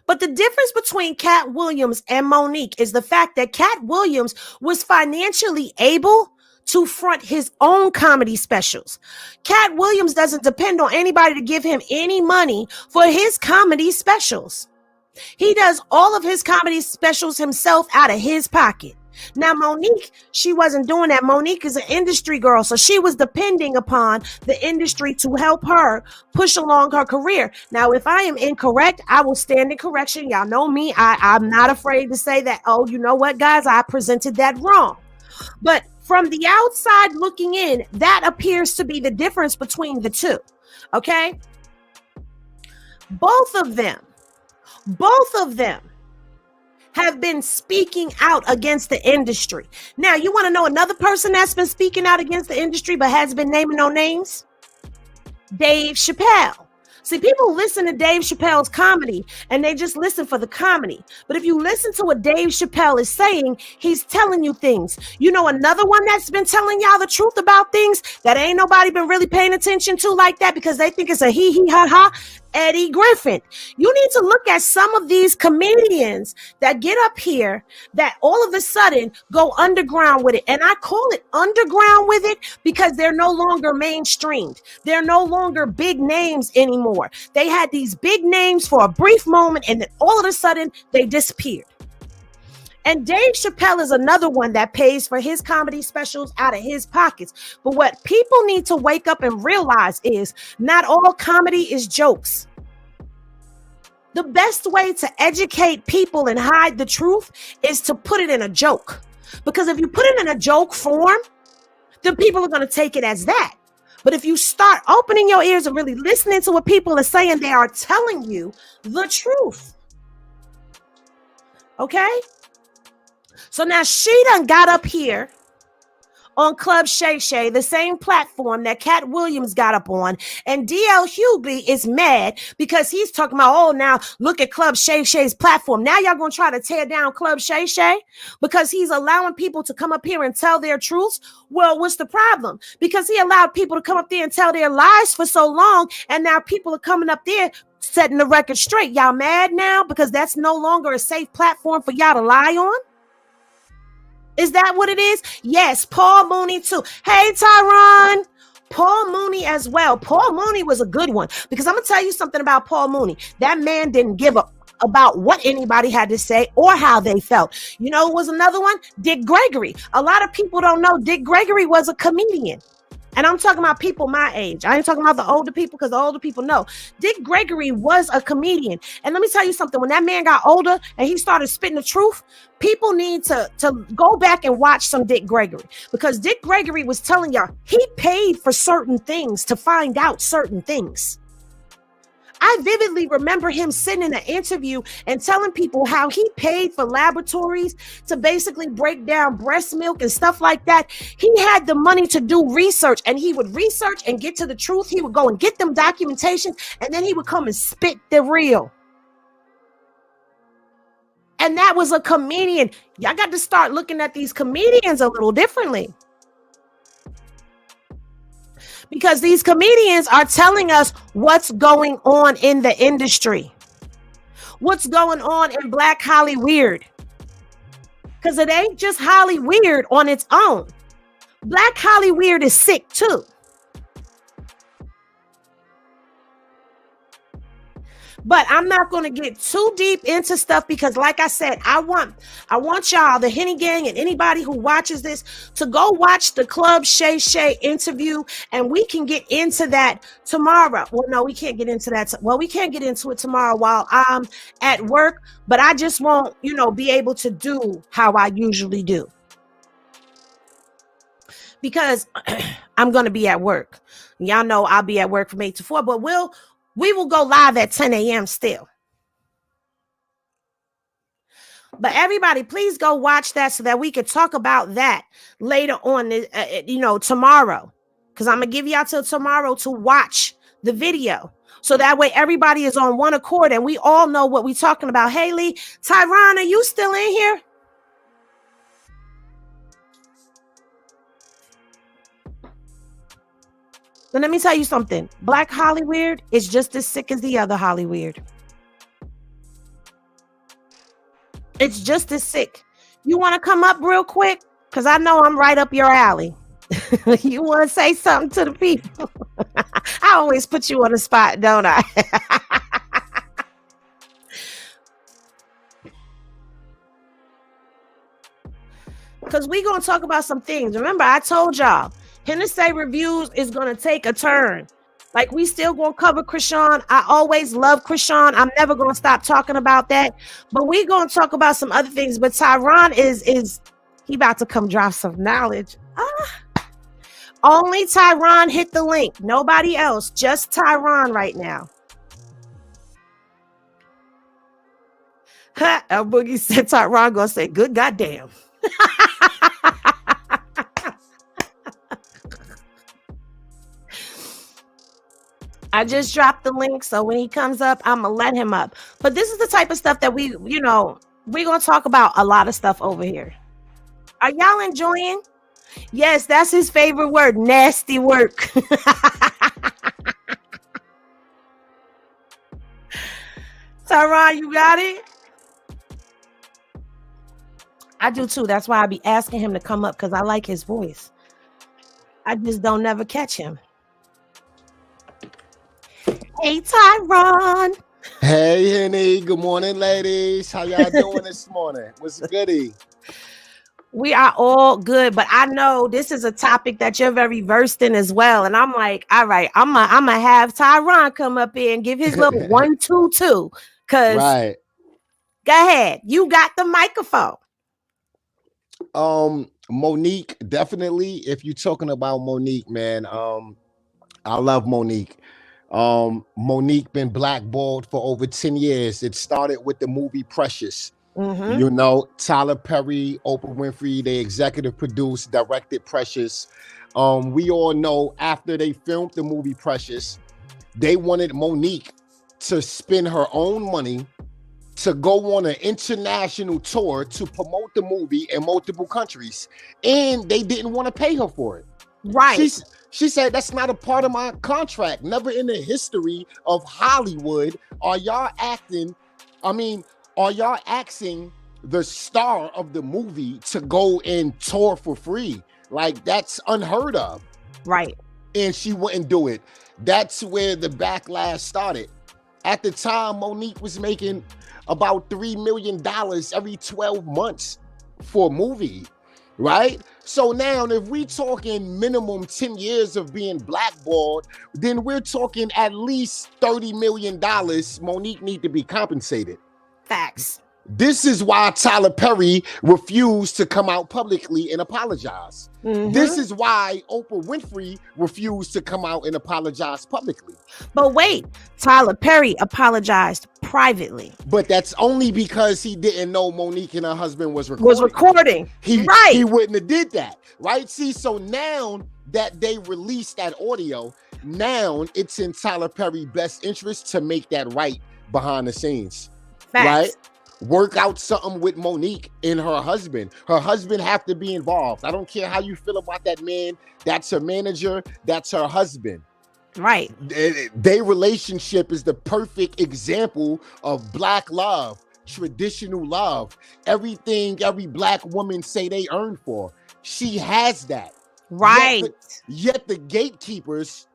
But the difference between Cat Williams and Monique is the fact that Cat Williams was financially able to front his own comedy specials. Cat Williams doesn't depend on anybody to give him any money for his comedy specials. He does all of his comedy specials himself out of his pocket. Now, Monique, she wasn't doing that. Monique is an industry girl, so she was depending upon the industry to help her push along her career. Now, if I am incorrect, I will stand in correction. Y'all know me. I'm not afraid to say that, oh, you know what, guys, I presented that wrong. But from the outside looking in, that appears to be the difference between the two, okay? Both of them have been speaking out against the industry. Now, you want to know another person that's been speaking out against the industry but has been naming no names? Dave Chappelle. See, people listen to Dave Chappelle's comedy and they just listen for the comedy. But if you listen to what Dave Chappelle is saying, he's telling you things. You know, another one that's been telling y'all the truth about things that ain't nobody been really paying attention to like that because they think it's a hee ha ha. Eddie Griffin. You need to look at some of these comedians that get up here that all of a sudden go underground with it. And I call it underground with it because they're no longer mainstreamed. They're no longer big names anymore. They had these big names for a brief moment and then all of a sudden they disappeared. And Dave Chappelle is another one that pays for his comedy specials out of his pockets. But what people need to wake up and realize is not all comedy is jokes. The best way to educate people and hide the truth is to put it in a joke. Because if you put it in a joke form, then people are going to take it as that. But if you start opening your ears and really listening to what people are saying, they are telling you the truth. Okay? So now she done got up here on Club Shay Shay, the same platform that Cat Williams got up on, and DL Hughley is mad because he's talking about, oh, now look at Club Shay Shay's platform. Now y'all gonna try to tear down Club Shay Shay because he's allowing people to come up here and tell their truths. Well, what's the problem? Because he allowed people to come up there and tell their lies for so long, and now people are coming up there setting the record straight. Y'all mad now because that's no longer a safe platform for y'all to lie on? Is that what it is? Yes, Paul Mooney too. Hey, Tyron. Paul Mooney as well. Paul Mooney was a good one because I'm going to tell you something about Paul Mooney. That man didn't give up about what anybody had to say or how they felt. You know, it was another one, Dick Gregory. A lot of people don't know Dick Gregory was a comedian. And I'm talking about people my age. I ain't talking about the older people because the older people know. Dick Gregory was a comedian. And let me tell you something. When that man got older and he started spitting the truth, people need to go back and watch some Dick Gregory. Because Dick Gregory was telling y'all he paid for certain things to find out certain things. I vividly remember him sitting in an interview and telling people how he paid for laboratories to basically break down breast milk and stuff like that. He had the money to do research, and he would research and get to the truth. He would go and get them documentation, and then he would come and spit the real. And that was a comedian. Y'all got to start looking at these comedians a little differently. Because these comedians are telling us what's going on in the industry. What's going on in Black Hollyweird. Because it ain't just Hollyweird on its own. Black Hollyweird is sick too. But I'm not going to get too deep into stuff because, like I said, I want y'all, the Henny Gang and anybody who watches this, to go watch the Club Shay Shay interview, and we can get into that tomorrow. Well, no, we can't get into that. Well, we can't get into it tomorrow while I'm at work, but I just won't, be able to do how I usually do because I'm going to be at work. Y'all know I'll be at work from 8 to 4, but we will go live at 10 a.m. still. But everybody, please go watch that so that we can talk about that later on, tomorrow. Because I'm going to give y'all till tomorrow to watch the video. So that way everybody is on one accord and we all know what we're talking about. Haley, Tyron, are you still in here? But let me tell you something. Black Hollyweird is just as sick as the other Hollyweird. It's just as sick. You want to come up real quick? Because I know I'm right up your alley. You want to say something to the people? I always put you on the spot, don't I? Because we're going to talk about some things. Remember, I told y'all, Hennessy Reviews is going to take a turn. Like, we still going to cover Chrisean. I always love Chrisean. I'm never going to stop talking about that. But we're going to talk about some other things. But Tyron is he about to come drop some knowledge. Only Tyron hit the link. Nobody else. Just Tyron right now. El Boogie said Tyron going to say, good goddamn. I just dropped the link, so when he comes up, I'm gonna let him up. But this is the type of stuff that we're gonna talk about a lot of stuff over here. Are y'all enjoying? Yes, that's his favorite word, nasty work. Tyron, you got it? I do too. That's why I be asking him to come up, because I like his voice. I just don't never catch him. Hey, Tyron. Hey, Henny. Good morning, ladies. How y'all doing this morning? What's goody? We are all good, but I know this is a topic that you're very versed in as well. And I'm like, all right, I'm gonna have Tyron come up here and give his little 1-2-2. Cause right. Go ahead. You got the microphone. Monique, definitely. If you're talking about Monique, man, I love Monique. Monique been blackballed for over 10 years. It started with the movie Precious. Mm-hmm. You know, Tyler Perry, Oprah Winfrey, they executive produced, directed Precious. We all know after they filmed the movie Precious, they wanted Monique to spend her own money to go on an international tour to promote the movie in multiple countries. And they didn't want to pay her for it. Right. She said, that's not a part of my contract. Never in the history of Hollywood are y'all asking the star of the movie to go and tour for free. Like, that's unheard of. Right. And she wouldn't do it. That's where the backlash started. At the time, Monique was making about $3 million every 12 months for a movie, right? So now if we talking minimum 10 years of being blackballed, then we're talking at least $30 million. Monique need to be compensated. Facts. This is why Tyler Perry refused to come out publicly and apologize. Mm-hmm. This is why Oprah Winfrey refused to come out and apologize publicly. But wait, Tyler Perry apologized privately. But that's only because he didn't know Monique and her husband was recording. He wouldn't have did that, right? See, so now that they released that audio, now it's in Tyler Perry's best interest to make that right behind the scenes. Facts. Right? Work out something with Monique and her husband. Her husband have to be involved. I don't care how you feel about that man. That's her manager. That's her husband. Right. Their relationship is the perfect example of Black love, traditional love. Everything every Black woman say they earn for. She has that. Right. Yet the gatekeepers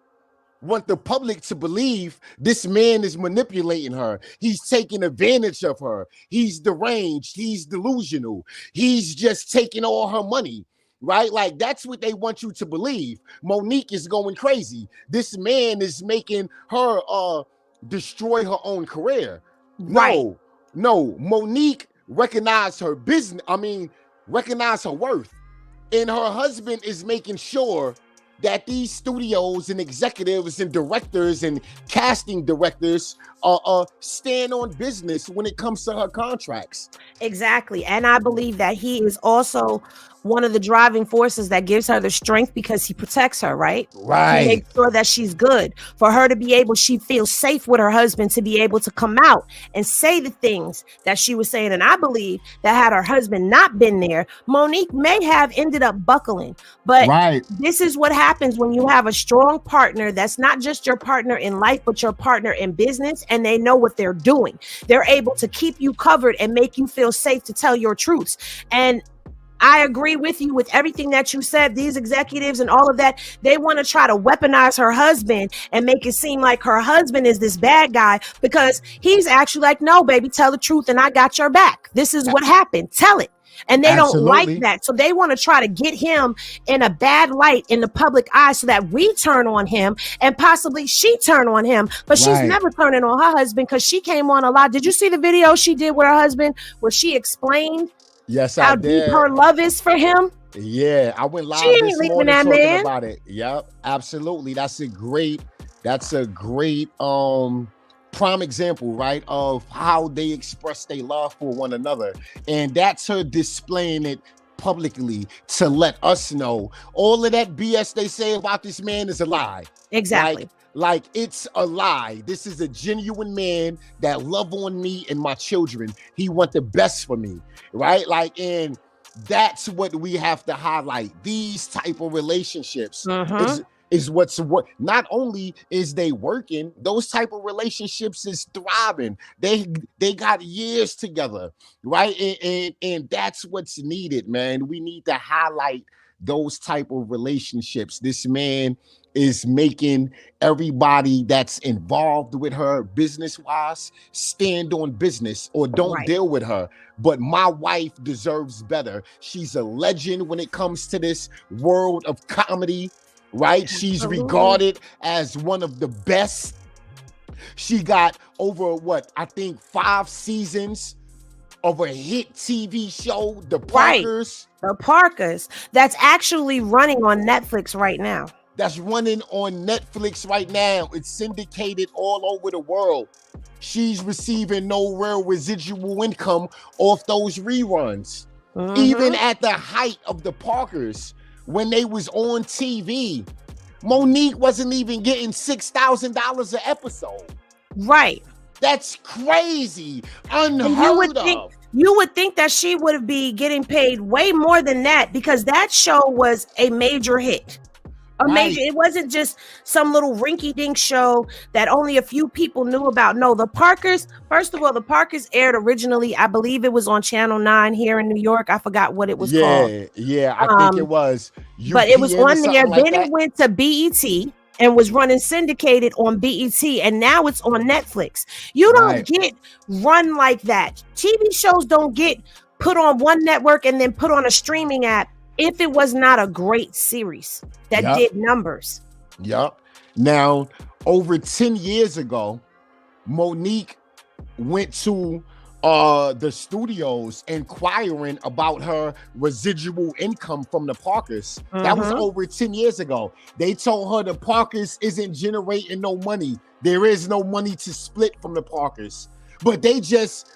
want the public to believe this man is manipulating her. He's taking advantage of her. He's deranged. He's delusional. He's just taking all her money, right? Like, that's what they want you to believe. Monique is going crazy. This man is making her destroy her own career. Right. No. Monique recognized her business. Recognized her worth. And her husband is making sure that these studios and executives and directors and casting directors stand on business when it comes to her contracts. Exactly. And I believe that he is also one of the driving forces that gives her the strength because he protects her, right? Right. To make sure that she's good. For her to be able, she feels safe with her husband to be able to come out and say the things that she was saying. And I believe that had her husband not been there, Monique may have ended up buckling. But This is what happens when you have a strong partner that's not just your partner in life, but your partner in business, and they know what they're doing. They're able to keep you covered and make you feel safe to tell your truths. And I agree with you with everything that you said. These executives and all of that, they want to try to weaponize her husband and make it seem like her husband is this bad guy because he's actually like, no, baby, tell the truth and I got your back. This is what happened. Tell it. And they don't like that. So they want to try to get him in a bad light in the public eye so that we turn on him and possibly she turn on him. But she's never turning on her husband because she came on a lot. Did you see the video she did with her husband where she explained how deep her love is for him? Yeah, I went live this morning talking about it. Yep, absolutely. That's a great prime example, right, of how they express their love for one another. And that's her displaying it publicly to let us know all of that BS they say about this man is a lie. Exactly. Like it's a lie. This is a genuine man that love on me and my children. He want the best for me, right? Like, and that's what we have to highlight. These type of relationships is what's what. Not only is they working, those type of relationships is thriving. They got years together, right? And that's what's needed, man. We need to highlight those type of relationships. This man is making everybody that's involved with her business-wise stand on business or don't deal with her. But my wife deserves better. She's a legend when it comes to this world of comedy, right? She's regarded as one of the best. She got over, I think 5 seasons of a hit TV show, The Parkers. Right. The Parkers. That's actually running on Netflix right now. That's running on Netflix right now. It's syndicated all over the world. She's receiving no real residual income off those reruns. Even at the height of The Parkers, when they was on TV, Monique wasn't even getting $6,000 an episode. Right. That's crazy. Unheard of. You would think that she would be getting paid way more than that, because that show was a major hit. Major. It wasn't just some little rinky-dink show that only a few people knew about. No, The Parkers, first of all, The Parkers aired originally, I believe it was on Channel 9 here in New York. I forgot what it was called. Yeah, I think it was. But it was on there. Then it went to BET and was running syndicated on BET, and now it's on Netflix. You don't get run like that. TV shows don't get put on one network and then put on a streaming app if it was not a great series that did numbers. Yup. Now, over 10 years ago, Monique went to the studios inquiring about her residual income from the Parkers. That was over 10 years ago. They told her the Parkers isn't generating no money. There is no money to split from the Parkers. But they just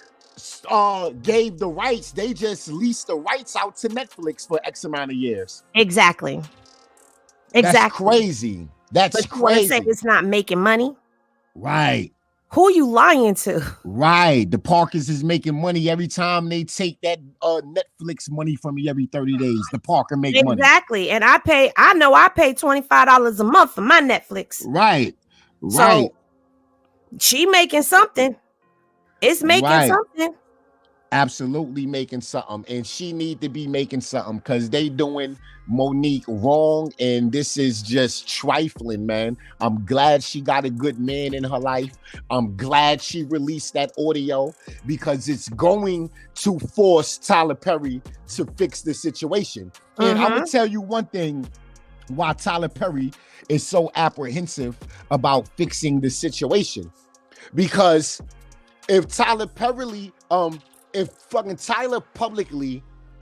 gave the rights. They just leased the rights out to Netflix for X amount of years. Exactly. That's crazy. That's crazy. You want to say it's not making money? Right. Who are you lying to? Right. The Parkers is making money every time they take that Netflix money from me every 30 days. The Parker make money. Exactly. And I pay $25 a month for my Netflix. Right. So she making something. It's making something. Absolutely making something. And she need to be making something, because they doing Monique wrong. And this is just trifling, man. I'm glad she got a good man in her life. I'm glad she released that audio, because it's going to force Tyler Perry to fix the situation. And I'm going to tell you one thing why Tyler Perry is so apprehensive about fixing the situation. Because if Tyler publicly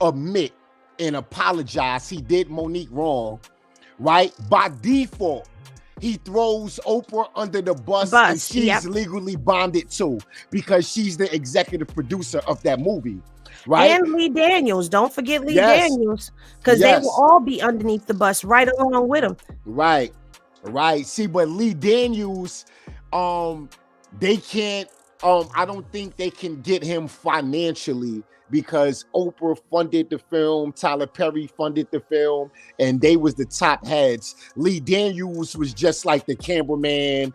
admit and apologize he did Monique wrong, right? By default, he throws Oprah under the bus and she's legally bonded too, because she's the executive producer of that movie, right? And Lee Daniels. Don't forget Lee Daniels, because they will all be underneath the bus right along with him. Right. See, but Lee Daniels, they can't, I don't think they can get him financially, because Oprah funded the film, Tyler Perry funded the film, and they was the top heads. Lee Daniels was just like the cameraman,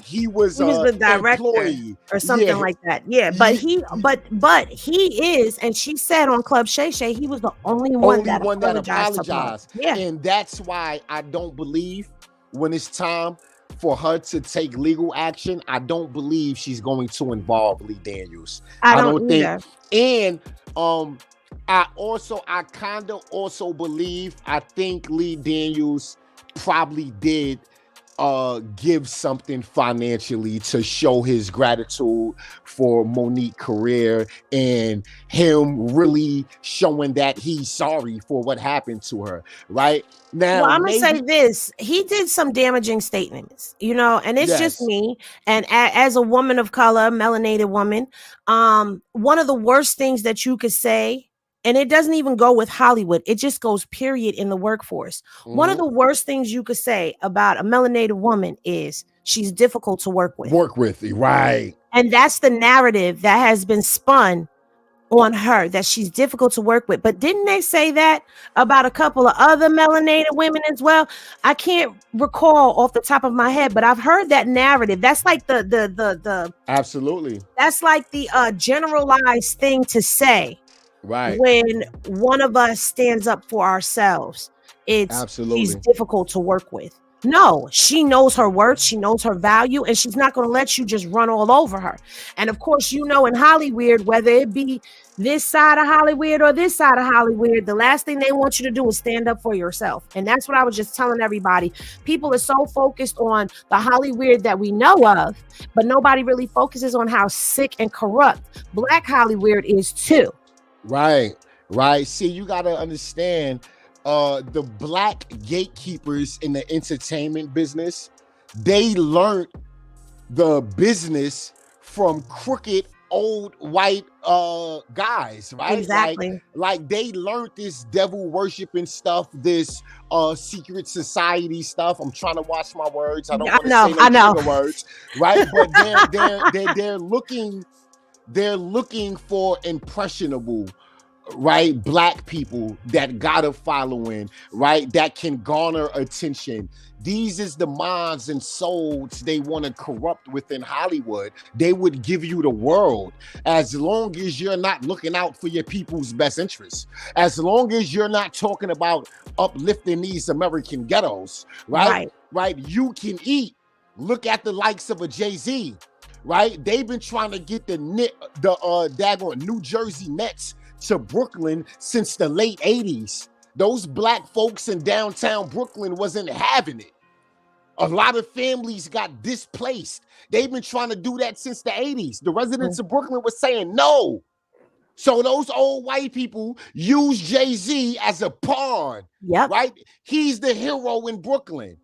he was the director employee or something like that. Yeah, but he is, and she said on Club Shay Shay, he was the only one that apologized. Yeah, and that's why I don't believe when it's time for her to take legal action, I don't believe she's going to involve Lee Daniels. I don't think. And I kind of also believe, I think Lee Daniels probably did give something financially to show his gratitude for Monique's career, and him really showing that he's sorry for what happened to her, right? Now, I'm going to say this. He did some damaging statements, and it's just me. And as a woman of color, melanated woman, one of the worst things that you could say, and it doesn't even go with Hollywood, it just goes period in the workforce. One of the worst things you could say about a melanated woman is she's difficult to work with. Right. And that's the narrative that has been spun on her, that she's difficult to work with. But didn't they say that about a couple of other melanated women as well? I can't recall off the top of my head, but I've heard that narrative. That's like the absolutely. That's like the generalized thing to say. Right. When one of us stands up for ourselves, she's difficult to work with. No, she knows her worth, she knows her value, and she's not going to let you just run all over her. And of course, you know, in Hollywood, whether it be this side of Hollywood or this side of Hollywood, the last thing they want you to do is stand up for yourself. And that's what I was just telling everybody. People are so focused on the Hollywood that we know of, but nobody really focuses on how sick and corrupt Black Hollywood is too. Right. See, you got to understand, the Black gatekeepers in the entertainment business, they learned the business from crooked old white guys, right? Exactly. Like they learned this devil worshiping stuff, this secret society stuff. I'm trying to watch my words. I don't want to say no words, right? But they're looking for impressionable, right, Black people that got a following, right, that can garner attention. These is the minds and souls they want to corrupt within Hollywood. They would give you the world as long as you're not looking out for your people's best interests, as long as you're not talking about uplifting these American ghettos, right? You can eat. Look at the likes of a Jay-Z, right? They've been trying to get the daggone New Jersey Nets to Brooklyn since the late 80s. Those Black folks in downtown Brooklyn wasn't having it. A lot of families got displaced. They've been trying to do that since the 80s. The residents of Brooklyn were saying no. So those old white people use Jay-Z as a pawn, right? He's the hero in Brooklyn.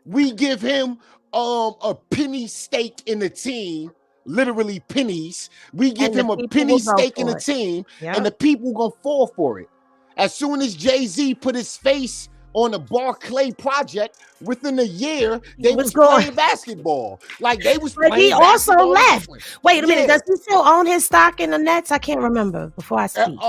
We give him a penny stake in the team. Literally pennies. We give him a penny stake in the team, and the people gonna fall for it. As soon as Jay-Z put his face on the Barclay project, within a year they was playing basketball. Like they was. But he also left. Wait a minute. Does he still own his stock in the Nets? I can't remember. Before I speak.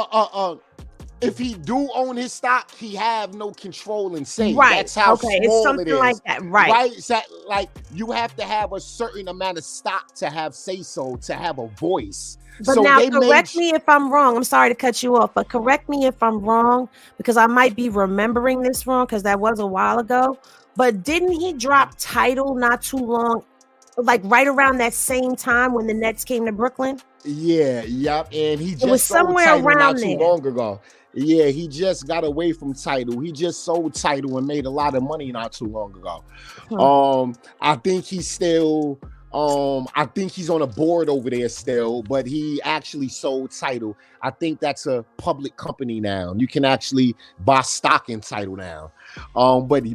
If he do own his stock, he have no control and say. Right. That's how small it's something it is. like that. Right. So, like you have to have a certain amount of stock to have say-so, to have a voice. But now correct me if I'm wrong. I'm sorry to cut you off, but correct me if I'm wrong, because I might be remembering this wrong because that was a while ago. But didn't he drop Tidal not too long, like right around that same time when the Nets came to Brooklyn? Yeah, yep. And he just it was somewhere around not too long ago. Yeah, he just got away from Tidal. He just sold Tidal and made a lot of money not too long ago. I think he's still I think he's on a board over there still, but he actually sold Tidal. I think that's a public company now. You can actually buy stock in Tidal now. But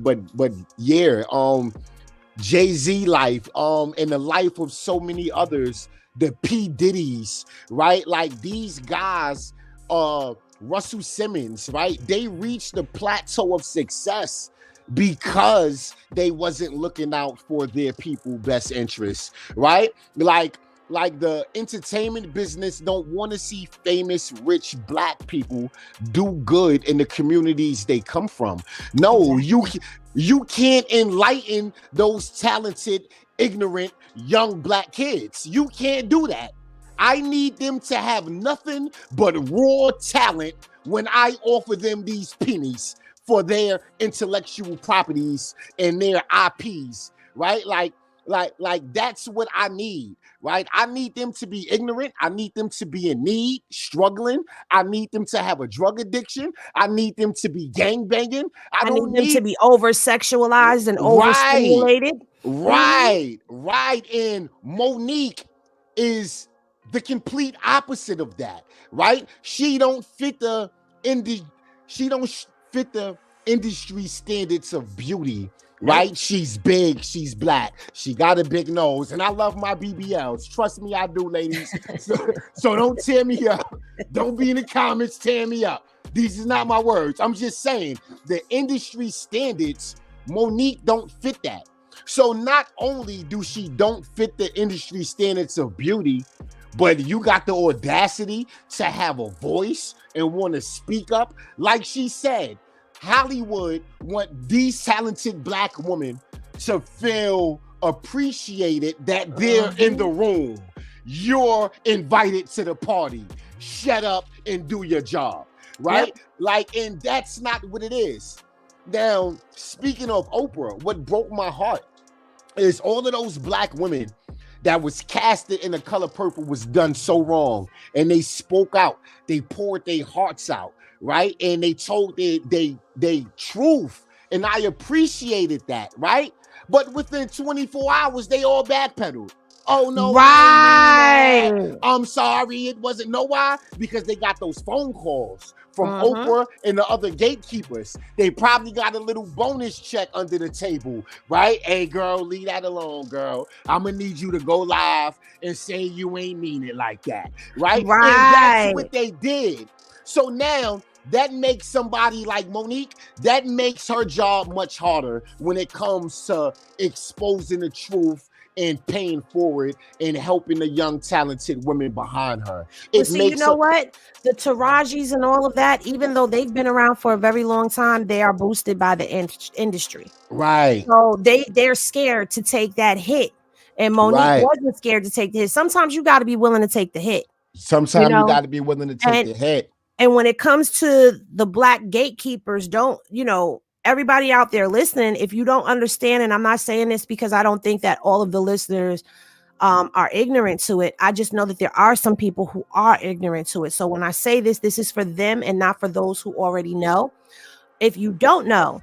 yeah, Jay-Z life, and the life of so many others, the P. Diddy's, right? Like these guys, Russell Simmons, right? They reached the plateau of success because they wasn't looking out for their people's best interests, right? Like the entertainment business don't want to see famous, rich Black people do good in the communities they come from. No, you can't enlighten those talented, ignorant, young Black kids. You can't do that. I need them to have nothing but raw talent when I offer them these pennies for their intellectual properties and their IPs, right? Like that's what I need, right? I need them to be ignorant. I need them to be in need, struggling. I need them to have a drug addiction. I need them to be gangbanging. I need them to be over-sexualized and overstimulated. Right. And Monique is the complete opposite of that, right? She don't fit the industry standards of beauty, right? She's big, she's Black, she got a big nose, and I love my BBLs. Trust me, I do, ladies. So don't tear me up. Don't be in the comments tearing me up. These is not my words. I'm just saying the industry standards, Monique don't fit that. So not only do she don't fit the industry standards of beauty, but you got the audacity to have a voice and want to speak up. Like she said, Hollywood want these talented Black women to feel appreciated that they're in the room. You're invited to the party. Shut up and do your job, right? Yep. And that's not what it is. Now, speaking of Oprah, what broke my heart is all of those black women that was casted in The Color Purple was done so wrong, and they spoke out, they poured their hearts out, right? And they told they truth, and I appreciated that, right? But within 24 hours, they all backpedaled. Oh no, right. I'm sorry, it wasn't. Know why? Because they got those phone calls from Oprah and the other gatekeepers. They probably got a little bonus check under the table, right? Hey girl, leave that alone, girl. I'm gonna need you to go live and say you ain't mean it like that, right? Right. And that's what they did. So now that makes somebody like Monique, that makes her job much harder when it comes to exposing the truth and paying forward and helping the young, talented women behind her. You know what? The Tarajis and all of that, even though they've been around for a very long time, they are boosted by the industry. Right. So they're scared to take that hit. And Monique wasn't scared to take the hit. Sometimes you got to be willing to take the hit. Sometimes you got to be willing to take the hit. And when it comes to the black gatekeepers, everybody out there listening, if you don't understand, and I'm not saying this because I don't think that all of the listeners are ignorant to it. I just know that there are some people who are ignorant to it. So when I say this is for them and not for those who already know. If you don't know,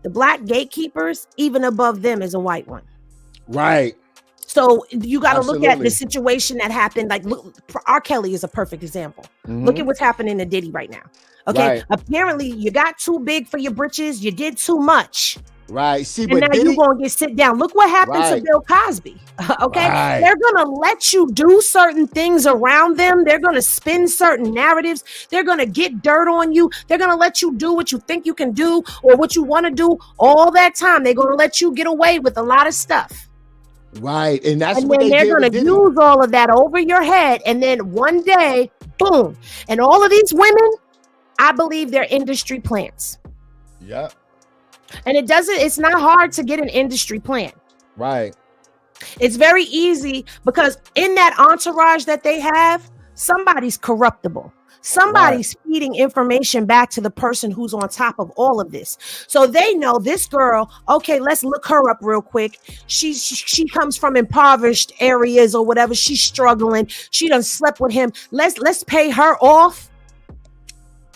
the black gatekeepers, even above them is a white one. Right. So you got to look at the situation that happened. Like, look, R. Kelly is a perfect example. Look at what's happening to Diddy right now. Okay. Apparently you got too big for your britches. You did too much. Right. See, and now you're going to get sit down. Look what happened to Bill Cosby. Okay. They're going to let you do certain things around them. They're going to spin certain narratives. They're going to get dirt on you. They're going to let you do what you think you can do or what you want to do all that time. They're going to let you get away with a lot of stuff. Right. And that's what they're going to use all of that over your head. And then one day, boom. And all of these women, I believe they're industry plants. Yeah. And it's not hard to get an industry plant. Right. It's very easy because in that entourage that they have, somebody's corruptible. Somebody's feeding information back to the person who's on top of all of this. So they know this girl, okay, let's look her up real quick. She comes from impoverished areas or whatever. She's struggling. She done slept with him. Let's pay her off.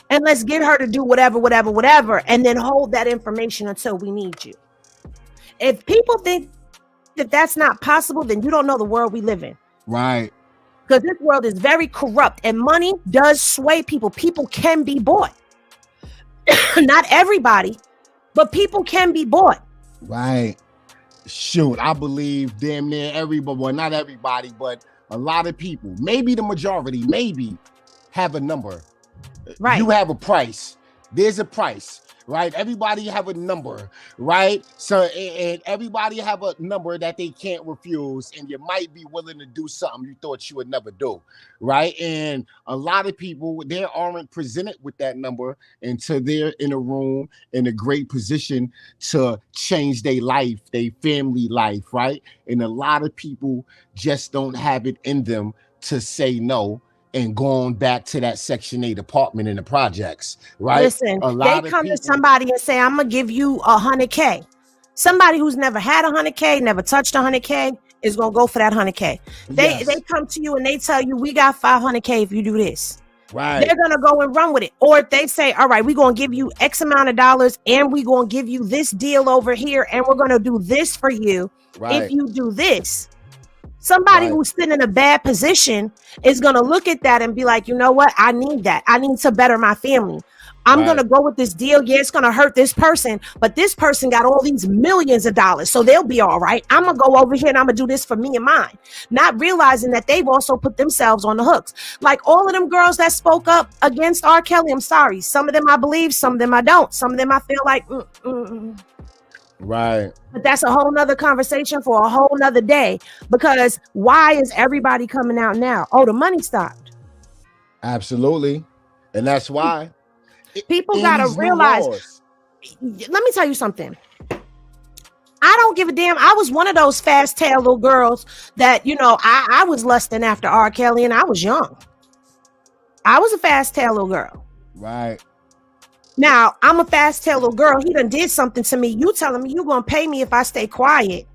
And let's get her to do whatever, and then hold that information until we need you. If people think that that's not possible, then you don't know the world we live in. Right. Because this world is very corrupt and money does sway people. People can be bought. Not everybody, but people can be bought. Right. Shoot, I believe damn near everybody, well, not everybody, but a lot of people, maybe the majority, have a number. Right. You have a price. There's a price, right? Everybody have a number, right? So, and everybody have a number that they can't refuse, and you might be willing to do something you thought you would never do, right? And a lot of people, they aren't presented with that number until they're in a room in a great position to change their life, their family life, right? And a lot of people just don't have it in them to say no. And going back to that Section 8 apartment in the projects, right? Listen, they come to somebody and say, I'm going to give you $100K. Somebody who's never had $100K, never touched $100K is going to go for that $100K. They come to you and they tell you, we got $500K if you do this. Right. They're going to go and run with it. Or if they say, all right, we're going to give you X amount of dollars and we're going to give you this deal over here and we're going to do this for you if you do this. Somebody who's sitting in a bad position is going to look at that and be like, you know what? I need that. I need to better my family. I'm going to go with this deal. Yeah, it's going to hurt this person, but this person got all these millions of dollars, so they'll be all right. I'm going to go over here and I'm going to do this for me and mine, not realizing that they've also put themselves on the hooks. Like all of them girls that spoke up against R. Kelly, I'm sorry. Some of them I believe, some of them I don't. Some of them I feel like, Right. But that's a whole nother conversation for a whole nother day, because why is everybody coming out now? Oh, the money stopped. Absolutely. And that's why people got to realize, let me tell you something. I don't give a damn. I was one of those fast tail little girls that, you know, I was lusting after R. Kelly and I was young. I was a fast tail little girl. Right. Now, I'm a fast tail little girl. He done did something to me. You telling me you gonna pay me if I stay quiet.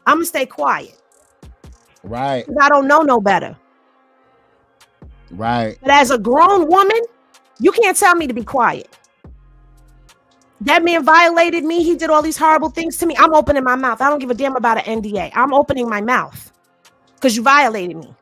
I'm gonna stay quiet. Right. I don't know no better. Right. But as a grown woman, you can't tell me to be quiet. That man violated me. He did all these horrible things to me. I'm opening my mouth. I don't give a damn about an NDA. I'm opening my mouth because you violated me.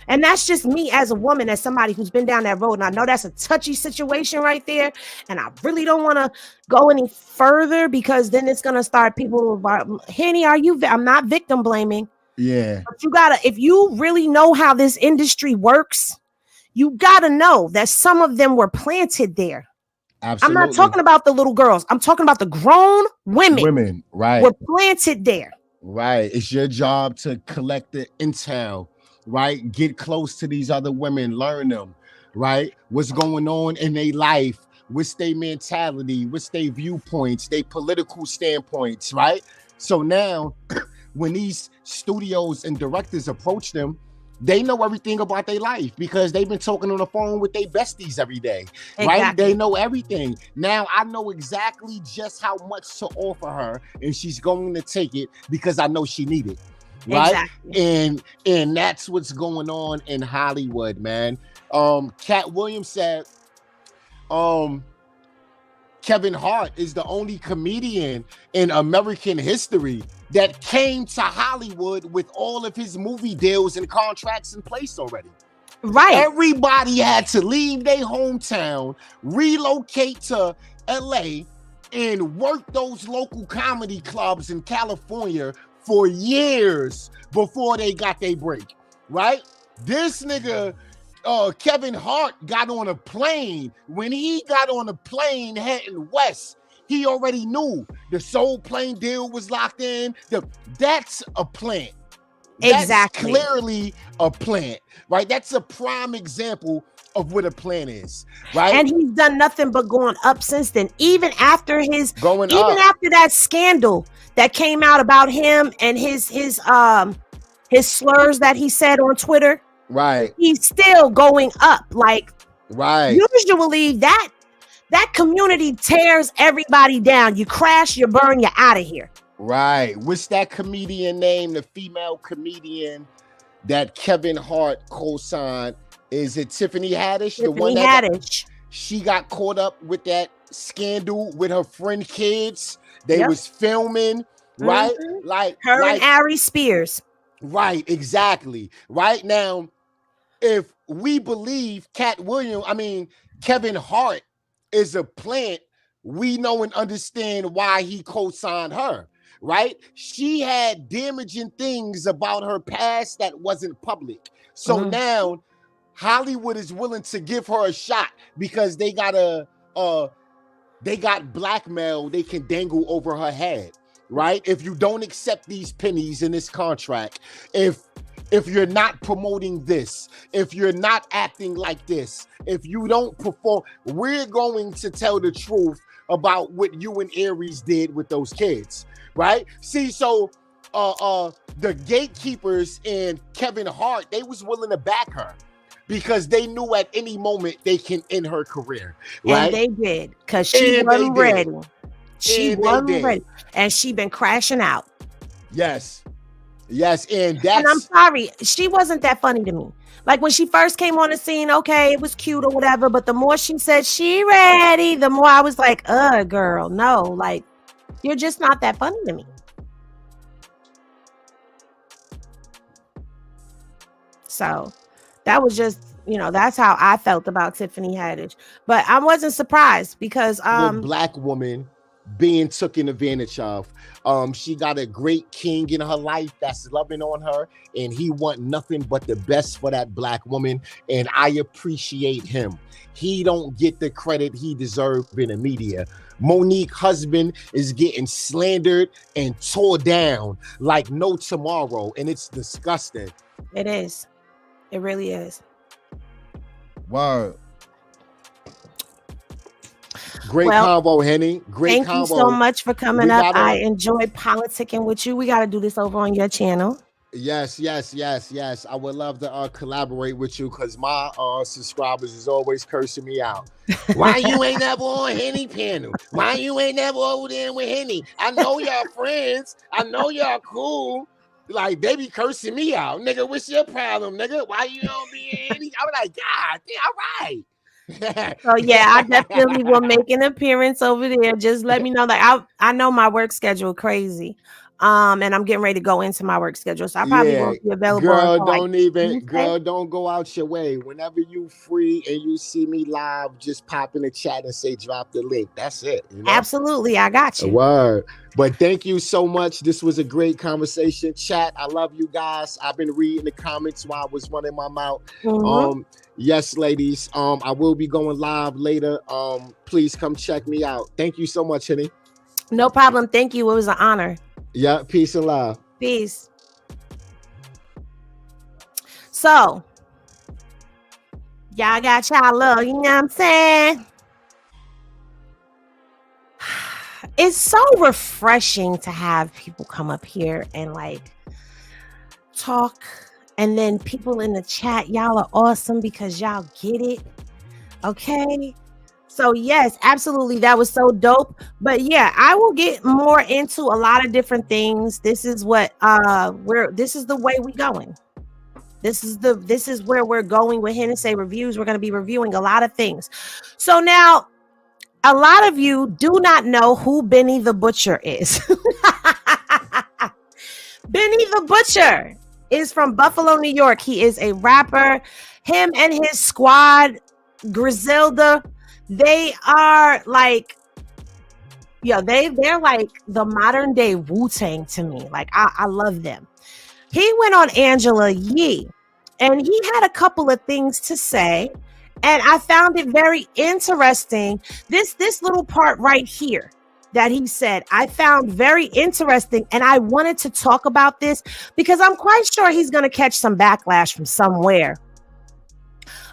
And that's just me as a woman, as somebody who's been down that road. And I know that's a touchy situation right there. And I really don't want to go any further because then it's going to start people, Henny, I'm not victim blaming. Yeah. But you gotta, if you really know how this industry works, you gotta know that some of them were planted there. Absolutely. I'm not talking about the little girls. I'm talking about the grown women. Women, right. Were planted there. Right. It's your job to collect the intel, right? Get close to these other women, learn them, right? What's going on in their life, what's their mentality, what's their viewpoints, their political standpoints, right? So now when these studios and directors approach them, they know everything about their life because they've been talking on the phone with their besties every day, right? They know everything. Now I know exactly just how much to offer her, and she's going to take it because I know she needs it, right? Exactly. And that's what's going on in Hollywood, man. Cat Williams said, Kevin Hart is the only comedian in American history that came to Hollywood with all of his movie deals and contracts in place already. Right. Everybody had to leave their hometown, relocate to LA, and work those local comedy clubs in California for years before they got their break, right? This nigga, Kevin Hart, got on a plane. When he got on a plane heading west, he already knew the Soul Plane deal was locked in. That's a plant. Exactly. That's clearly a plant, right? That's a prime example of what a plan is, right? And he's done nothing but going up since then. Even after after that scandal that came out about him and his slurs that he said on Twitter. Right. He's still going up. Like, right. Usually that community tears everybody down. You crash, you burn, you're out of here. Right. What's that comedian name? The female comedian that Kevin Hart co-signed. Is it Tiffany Hadish? Tiffany the one that she got caught up with that scandal with her friend kids. They was filming, right? Mm-hmm. Like her and Ari Spears. Right, exactly. Right now, if we believe Kevin Hart is a plant, we know and understand why he co-signed her, right? She had damaging things about her past that wasn't public. So now Hollywood is willing to give her a shot because they got blackmail they can dangle over her head, right? If you don't accept these pennies in this contract, if you're not promoting this, if you're not acting like this, if you don't perform, we're going to tell the truth about what you and Aries did with those kids, right? See, so the gatekeepers and Kevin Hart, they was willing to back her because they knew at any moment they can end her career, right? And they did, because she wasn't ready. She wasn't ready, and she been crashing out. Yes. Yes, and I'm sorry, she wasn't that funny to me. Like when she first came on the scene, okay, it was cute or whatever, but the more she said she ready, the more I was like, girl, no, like you're just not that funny to me. So that was just, that's how I felt about Tiffany Haddish. But I wasn't surprised because the black woman being taken advantage of. She got a great king in her life that's loving on her, and he want nothing but the best for that black woman, and I appreciate him. He don't get the credit he deserves in the media. Monique husband is getting slandered and tore down like no tomorrow, and it's disgusting. It is. It really is. Wow. Great combo, Henny. Great combo. Thank you so much for coming up. I enjoyed politicking with you. We got to do this over on your channel. Yes. I would love to collaborate with you because my subscribers is always cursing me out. Why you ain't never on Henny panel? Why you ain't never over there with Henny? I know y'all friends. I know y'all cool. Like, they be cursing me out. Nigga, what's your problem, nigga? Why you don't be in Henny? I'm like, God, all right. So yeah, I definitely will make an appearance over there. Just let me know. Like I know my work schedule crazy. And I'm getting ready to go into my work schedule. So I probably won't be available. Girl, until, don't go out your way. Whenever you free and you see me live, just pop in the chat and say drop the link. That's it. You know? Absolutely, I got you. Word. But thank you so much. This was a great conversation. Chat, I love you guys. I've been reading the comments while I was running my mouth. Yes, ladies. I will be going live later. Please come check me out. Thank you so much, honey. No problem. Thank you. It was an honor. Yeah, peace and love. Peace. So, y'all got y'all love, you know what I'm saying? It's so refreshing to have people come up here and like talk, and then people in the chat, y'all are awesome because y'all get it. Okay. So yes, absolutely. That was so dope. But yeah, I will get more into a lot of different things. This is what this is the way we going. This is where we're going with Hennessy Reviews. We're going to be reviewing a lot of things. So now a lot of you do not know who Benny the Butcher is. Benny the Butcher is from Buffalo, New York. He is a rapper. Him and his squad, Griselda, they are like, they're like the modern day Wu-Tang to me. Like, I love them. He went on Angela Yee and he had a couple of things to say. And I found it very interesting. This little part right here that he said, I found very interesting. And I wanted to talk about this because I'm quite sure he's going to catch some backlash from somewhere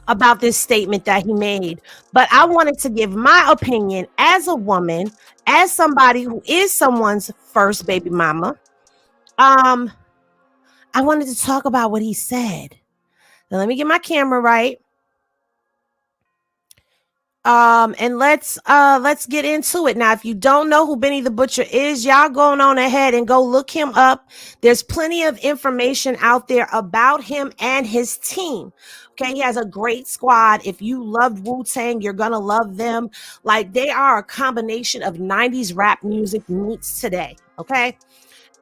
about this statement that he made. But I wanted to give my opinion as a woman, as somebody who is someone's first baby mama. I wanted to talk about what he said. Now let me get my camera right. And let's get into it. Now, if you don't know who Benny the Butcher is, y'all going on ahead and go look him up. There's plenty of information out there about him and his team. Okay, he has a great squad. If you loved Wu-Tang, you're gonna love them. Like, they are a combination of 90s rap music meets today. Okay,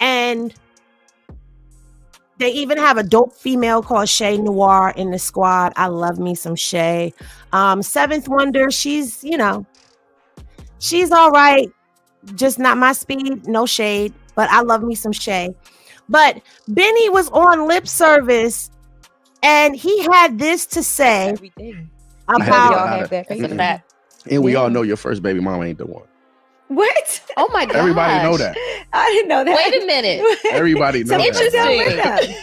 and they even have a dope female called Shay Noir in the squad. I love me some Shay. Seventh Wonder, she's all right. Just not my speed, no shade, but I love me some Shay. But Benny was on Lip Service and he had this to say about and we all know your first baby mama ain't the one. What? Oh my god! Everybody know that. I didn't know that. Wait a minute. Everybody knows that. Interesting.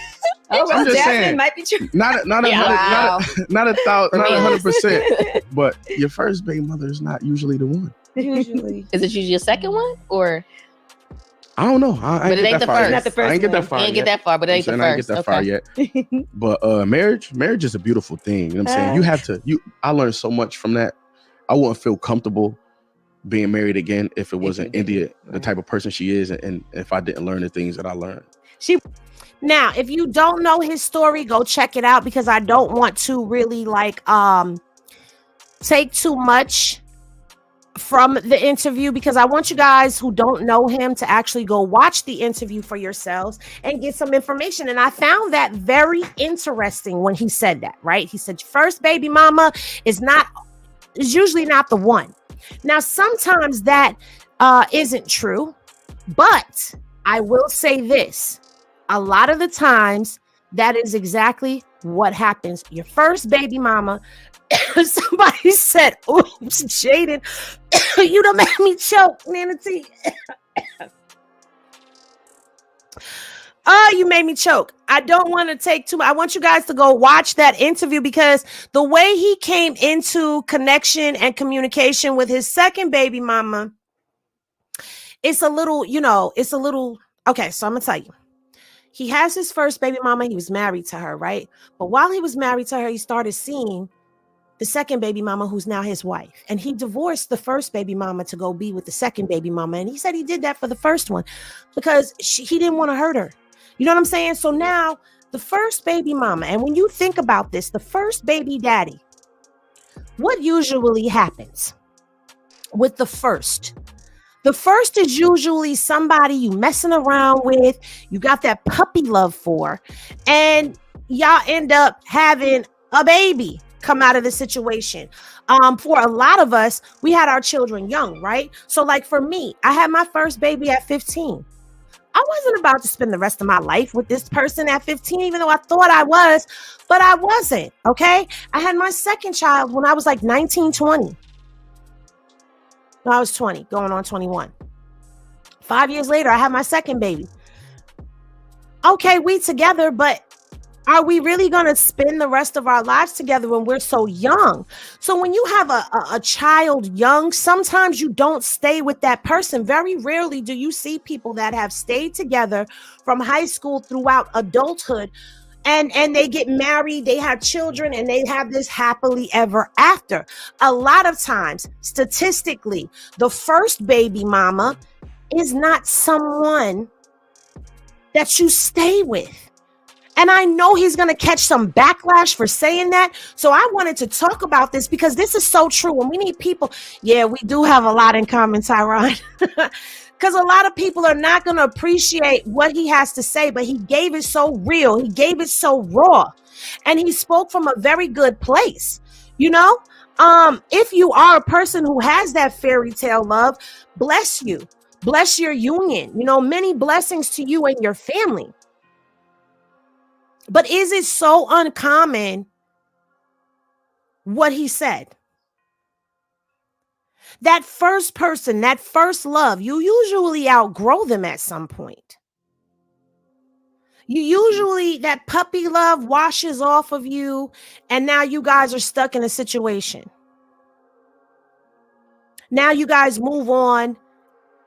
I'm just saying, might be true. not 100%, but your first baby mother is not usually the one. Usually, Is it usually your second one or? I don't know. But it ain't the first. Not the first. I ain't get that far. I ain't get that far, but it ain't the first. I ain't get that far yet. But marriage is a beautiful thing. You know what I'm saying? You have to. I learned so much from that. I wouldn't feel comfortable being married again if it wasn't India, the type of person she is, and if I didn't learn the things that I learned. Now, if you don't know his story, go check it out because I don't want to really take too much from the interview because I want you guys who don't know him to actually go watch the interview for yourselves and get some information. And I found that very interesting when he said that, right? He said, first baby mama is usually not the one. Now, sometimes that isn't true, but I will say this. A lot of the times, that is exactly what happens. Your first baby mama, somebody said, oops, Jaden, you done made me choke, Nanity. Oh, you made me choke. I don't want to take too much. I want you guys to go watch that interview because the way he came into connection and communication with his second baby mama, it's a little, okay, so I'm going to tell you. he has his first baby mama. He was married to her, right? But while he was married to her, he started seeing the second baby mama, who's now his wife. And he divorced the first baby mama to go be with the second baby mama. And he said he did that for the first one because he didn't want to hurt her. You know what I'm saying? So now the first baby mama, and when you think about this, the first baby daddy, what usually happens with the first? The first is usually somebody you messing around with, you got that puppy love for, and y'all end up having a baby come out of the situation. For a lot of us, we had our children young, right? So like for me, I had my first baby at 15. I wasn't about to spend the rest of my life with this person at 15, even though I thought I was, but I wasn't, okay? I had my second child when I was like 19, 20. No, I was 20, going on 21. 5 years later, I had my second baby. Okay, we together, but are we really going to spend the rest of our lives together when we're so young? So when you have a child young, sometimes you don't stay with that person. Very rarely do you see people that have stayed together from high school throughout adulthood, and they get married, they have children, and they have this happily ever after. A lot of times, statistically, the first baby mama is not someone that you stay with. And I know he's going to catch some backlash for saying that. So I wanted to talk about this because this is so true. And we need people. Yeah, we do have a lot in common, Tyron. Because a lot of people are not going to appreciate what he has to say, but he gave it so real. He gave it so raw. And he spoke from a very good place. You know, if you are a person who has that fairy tale love, bless you. Bless your union. You know, many blessings to you and your family. But is it so uncommon what he said? That first person, that first love, you usually outgrow them at some point. You usually, that puppy love washes off of you, and now you guys are stuck in a situation. Now you guys move on,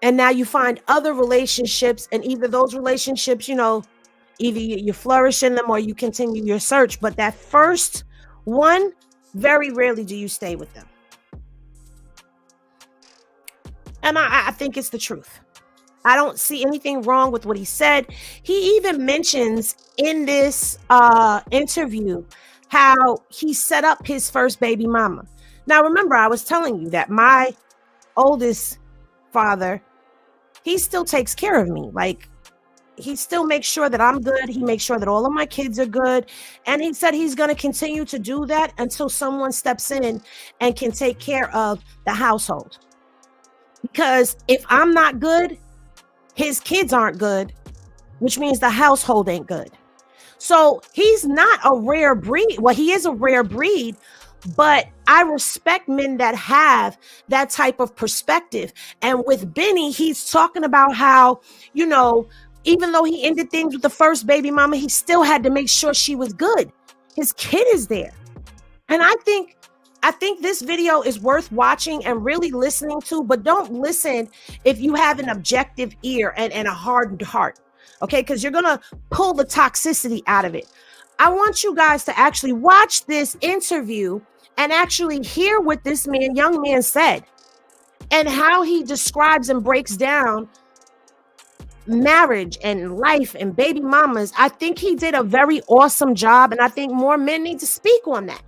and now you find other relationships, and either those relationships, you know, either you flourish in them or you continue your search. But that first one, very rarely do you stay with them. And I think it's the truth. I don't see anything wrong with what he said. He even mentions in this interview how he set up his first baby mama. Now, remember, I was telling you that my oldest father, he still takes care of me. Like, he still makes sure that I'm good. He makes sure that all of my kids are good. And he said he's going to continue to do that until someone steps in and can take care of the household. Because if I'm not good, his kids aren't good, which means the household ain't good. So he's not a rare breed. Well, he is a rare breed, but I respect men that have that type of perspective. And with Benny, he's talking about how, you know, even though he ended things with the first baby mama, he still had to make sure she was good. His kid is there. And I think this video is worth watching and really listening to, but don't listen if you have an objective ear and a hardened heart, okay? Because you're going to pull the toxicity out of it. I want you guys to actually watch this interview and actually hear what this young man said and how he describes and breaks down marriage and life and baby mamas. I think he did a very awesome job, and I think more men need to speak on that.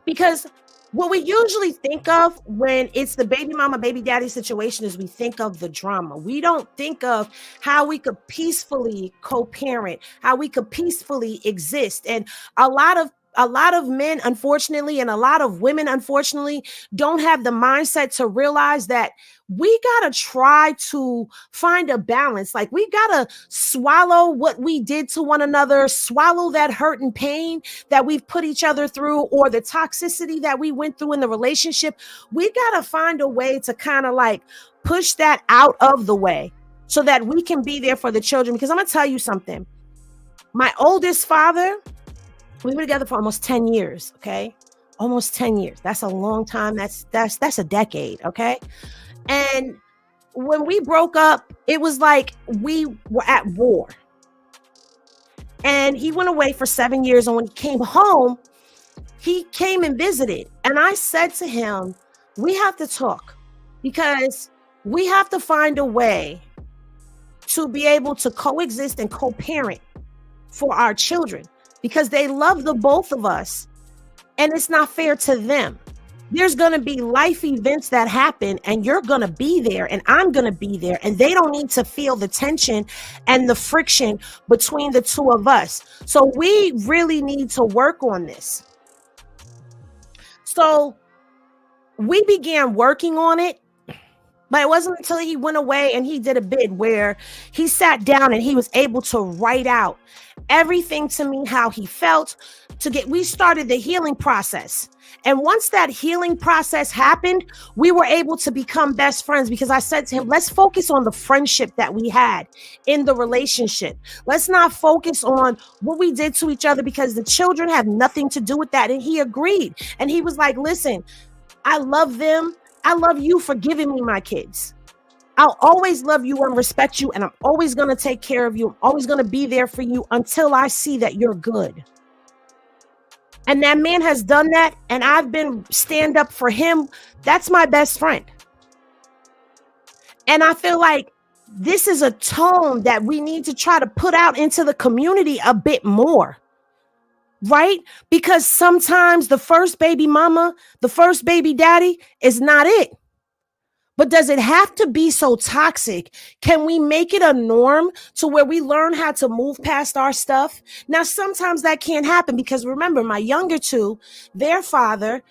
Because what we usually think of when it's the baby mama, baby daddy situation is we think of the drama. We don't think of how we could peacefully co-parent, how we could peacefully exist. And a lot of men, unfortunately, and a lot of women, unfortunately, don't have the mindset to realize that we got to try to find a balance. Like, we got to swallow what we did to one another, swallow that hurt and pain that we've put each other through, or the toxicity that we went through in the relationship. We got to find a way to kind of like push that out of the way so that we can be there for the children. Because I'm going to tell you something. My oldest father, we were together for almost 10 years, okay? Almost 10 years. That's a long time. That's a decade, okay? And when we broke up, it was like we were at war. And he went away for 7 years. And when he came home, he came and visited. And I said to him, we have to talk because we have to find a way to be able to coexist and co-parent for our children because they love the both of us and it's not fair to them. There's going to be life events that happen and you're going to be there and I'm going to be there and they don't need to feel the tension and the friction between the two of us. So we really need to work on this. So we began working on it, but it wasn't until he went away and he did a bid where he sat down and he was able to write out everything to me, how he felt we started the healing process. And once that healing process happened, we were able to become best friends because I said to him, let's focus on the friendship that we had in the relationship. Let's not focus on what we did to each other because the children have nothing to do with that. And he agreed. And he was like, listen, I love them. I love you for giving me my kids. I'll always love you and respect you. And I'm always going to take care of you. I'm always going to be there for you until I see that you're good. And that man has done that. And I've been stand up for him. That's my best friend. And I feel like this is a tone that we need to try to put out into the community a bit more. Right? Because sometimes the first baby mama, the first baby daddy is not it. But does it have to be so toxic? Can we make it a norm to where we learn how to move past our stuff? Now, sometimes that can't happen because remember, my younger two, their father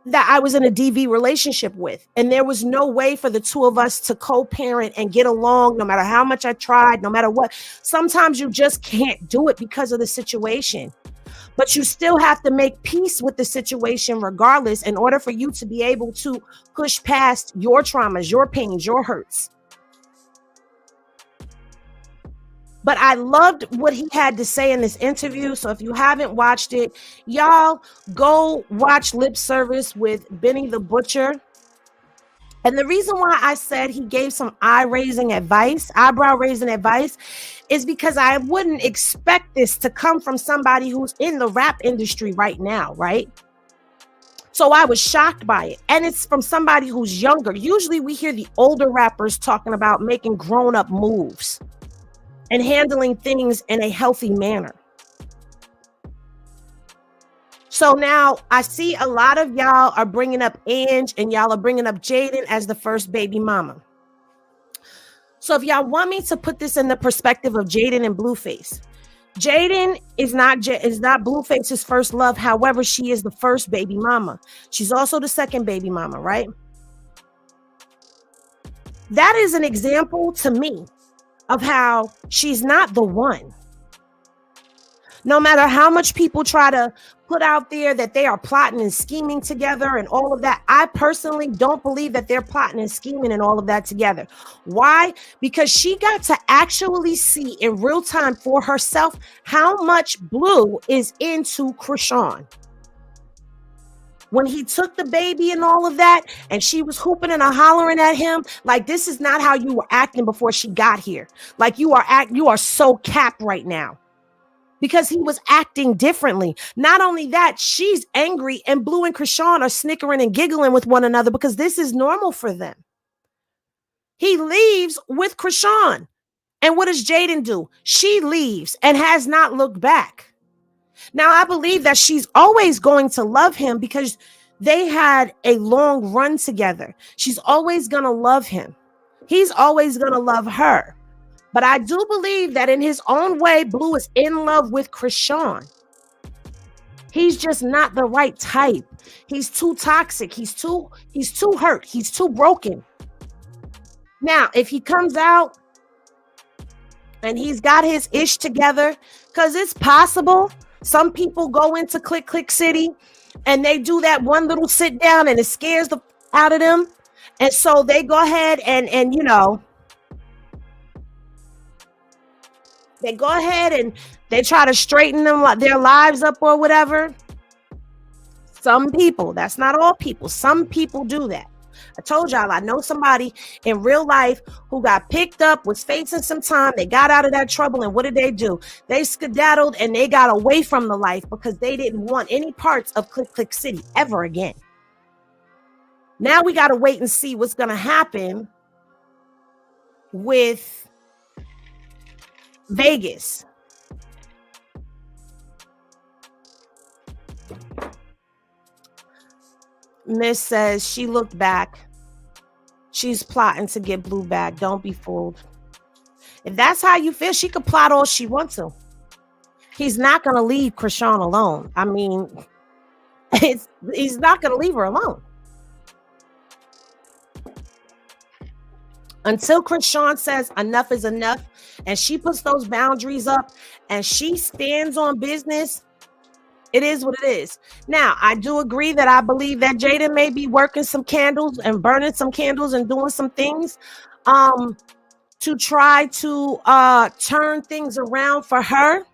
that I was in a DV relationship with, and there was no way for the two of us to co-parent and get along no matter how much I tried, no matter what. Sometimes you just can't do it because of the situation. But you still have to make peace with the situation regardless in order for you to be able to push past your traumas, your pains, your hurts. But I loved what he had to say in this interview. So if you haven't watched it, y'all go watch Lip Service with Benny the Butcher. And the reason why I said he gave some eyebrow raising advice is because I wouldn't expect this to come from somebody who's in the rap industry right now, right? So I was shocked by it. And it's from somebody who's younger. Usually we hear the older rappers talking about making grown-up moves and handling things in a healthy manner. So now I see a lot of y'all are bringing up Ange and y'all are bringing up Jaden as the first baby mama. So if y'all want me to put this in the perspective of Jaden and Blueface, Jaden is not Blueface's first love. However, she is the first baby mama. She's also the second baby mama, right? That is an example to me of how she's not the one. No matter how much people try to put out there that they are plotting and scheming together and all of that, I personally don't believe that they're plotting and scheming and all of that together. Why? Because she got to actually see in real time for herself how much Blue is into Chrisean. When he took the baby and all of that, and she was hooping and hollering at him, like, this is not how you were acting before she got here. Like, you are so capped right now. Because he was acting differently. Not only that, she's angry and Blue and Chrisean are snickering and giggling with one another because this is normal for them. He leaves with Chrisean. And what does Jaden do? She leaves and has not looked back. Now, I believe that she's always going to love him because they had a long run together. She's always going to love him. He's always going to love her. But I do believe that in his own way, Blue is in love with Chrisean. He's just not the right type. He's too toxic. He's too hurt. He's too broken. Now, if he comes out and he's got his ish together, because it's possible some people go into Click Click City and they do that one little sit down and it scares the out of them. And so they go ahead and you know, they go ahead and they try to straighten their lives up or whatever. Some people, that's not all people. Some people do that. I told y'all I know somebody in real life who got picked up, was facing some time. They got out of that trouble, and what did they do? They skedaddled and they got away from the life because they didn't want any parts of Click Click City ever again. Now we got to wait and see what's going to happen with Vegas. Miss says she looked back. She's plotting to get Blue back. Don't be fooled. If that's how you feel, she could plot all she wants to. He's not going to leave Chrisean alone. I mean, he's not going to leave her alone. Until Chrisean says enough is enough, and she puts those boundaries up, and she stands on business, it is what it is. Now, I do agree that I believe that Jaidyn may be working some candles and burning some candles and doing some things to try to turn things around for her.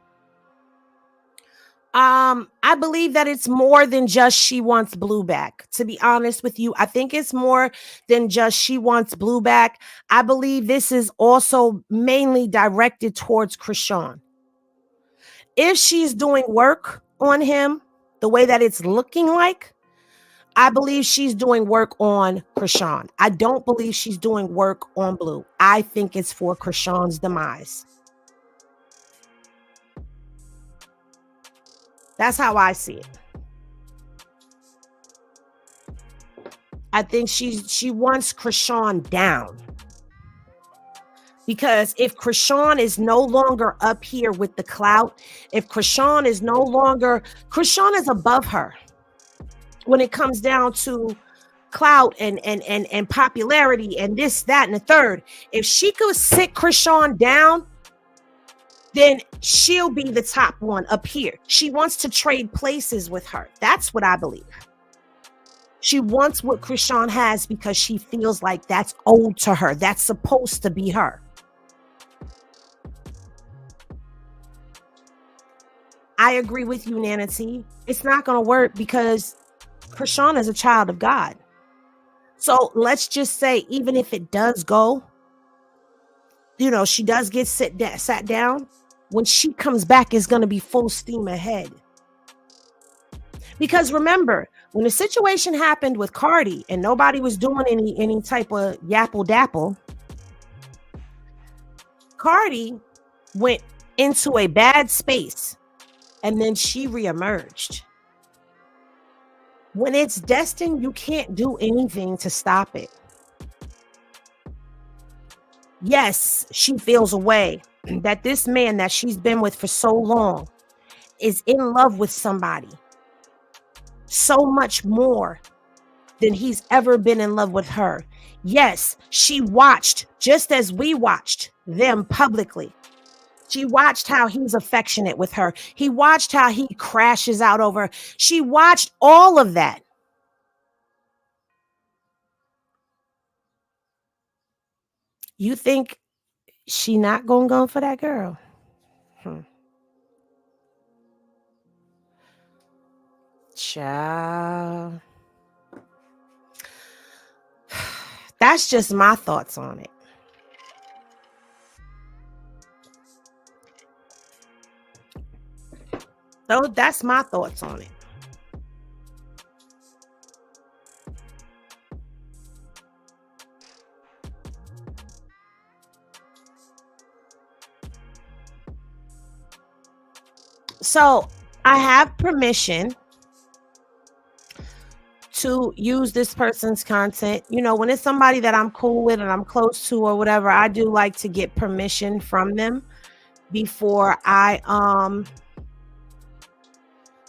I believe that it's more than just she wants Blue back. To be honest with you, I think it's more than just she wants Blue back. I believe this is also mainly directed towards Chrisean. If she's doing work on him the way that it's looking like, I believe she's doing work on Chrisean. I don't believe she's doing work on Blue. I think it's for Chrisean's demise. That's how I see it. I think she wants Chrisean down. Because if Chrisean is no longer up here with the clout, if Chrisean is no longer, Chrisean is above her when it comes down to clout and popularity and this, that, and the third. If she could sit Chrisean down, then she'll be the top one up here. She wants to trade places with her. That's what I believe. She wants what Chrisean has because she feels like that's owed to her. That's supposed to be her. I agree with you, Nana T. It's not going to work because Chrisean is a child of God. So let's just say, even if it does go, you know, she does get sat down. When she comes back, it's going to be full steam ahead. Because remember, when the situation happened with Cardi and nobody was doing any type of yapple dapple, Cardi went into a bad space and then she reemerged. When it's destined, you can't do anything to stop it. Yes, she feels a way that this man that she's been with for so long is in love with somebody so much more than he's ever been in love with her. Yes, she watched, just as we watched them publicly. She watched how he's affectionate with her. He watched how he crashes out over her. She watched all of that. You think she not gonna go for that girl? Child. That's just my thoughts on it. So that's my thoughts on it. So I have permission to use this person's content. You know, when it's somebody that I'm cool with and I'm close to or whatever, I do like to get permission from them before I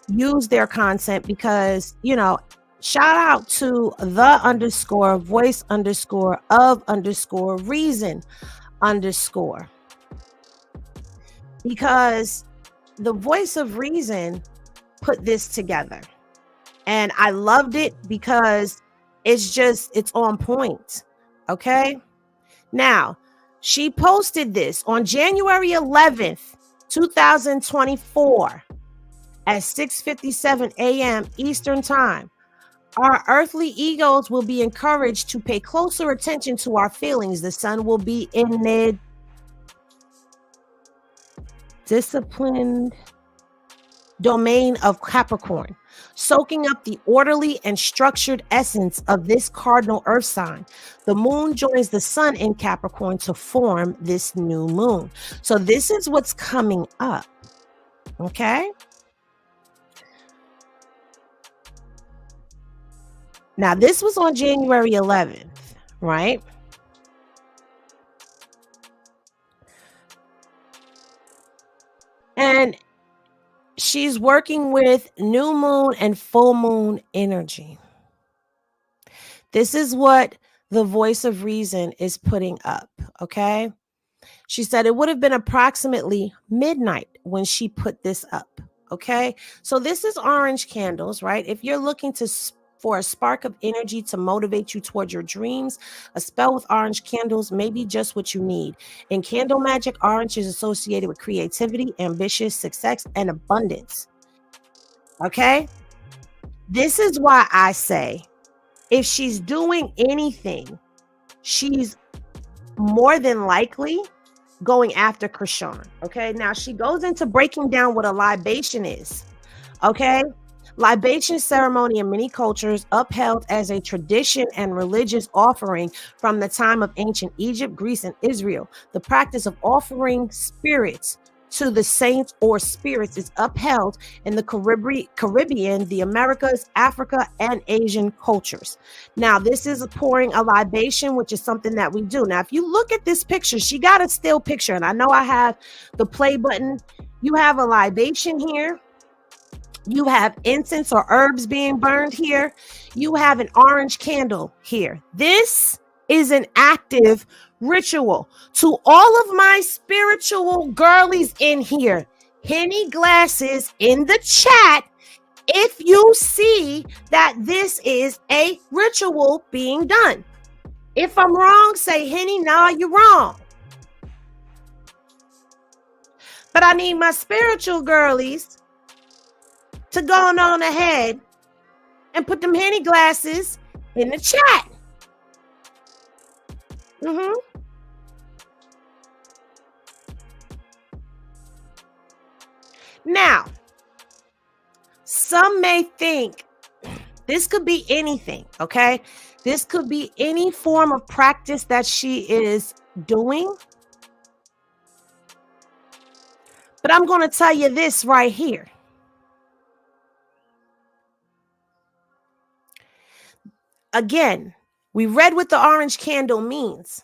use their content, because, you know, shout out to the_voice_of_reason_, because the Voice of Reason put this together and I loved it because it's on point. Okay. Now, she posted this on January 11th, 2024 at 6:57 a.m. Eastern time. Our earthly egos will be encouraged to pay closer attention to our feelings. The sun will be in the disciplined domain of Capricorn, soaking up the orderly and structured essence of this cardinal earth sign. The moon joins the sun in Capricorn to form this new moon. So this is what's coming up. Okay. Now, this was on January 11th, right? And she's working with new moon and full moon energy. This is what the voice of reason is putting up, okay? She said it would have been approximately midnight when she put this up, okay? So this is orange candles, right? If you're looking for a spark of energy to motivate you towards your dreams, a spell with orange candles may be just what you need. In candle magic, orange is associated with creativity, ambitious, success, and abundance. Okay? This is why I say, if she's doing anything, she's more than likely going after Chrisean. Okay? Now, she goes into breaking down what a libation is. Okay? Libation ceremony in many cultures upheld as a tradition and religious offering from the time of ancient Egypt, Greece, and Israel. The practice of offering spirits to the saints or spirits is upheld in the Caribbean, the Americas, Africa, and Asian cultures. Now, this is pouring a libation, which is something that we do. Now, if you look at this picture, she got a still picture, and I know I have the play button. You have a libation here. You have incense or herbs being burned here. You have an orange candle here. This is an active ritual. To all of my spiritual girlies in here, Henny glasses in the chat if you see that this is a ritual being done. If I'm wrong, say, Henny, no, you're wrong. But I need my spiritual girlies to go on ahead and put them Henny glasses in the chat. Now, some may think this could be anything, okay? This could be any form of practice that she is doing. But I'm going to tell you this right here. Again, we read what the orange candle means.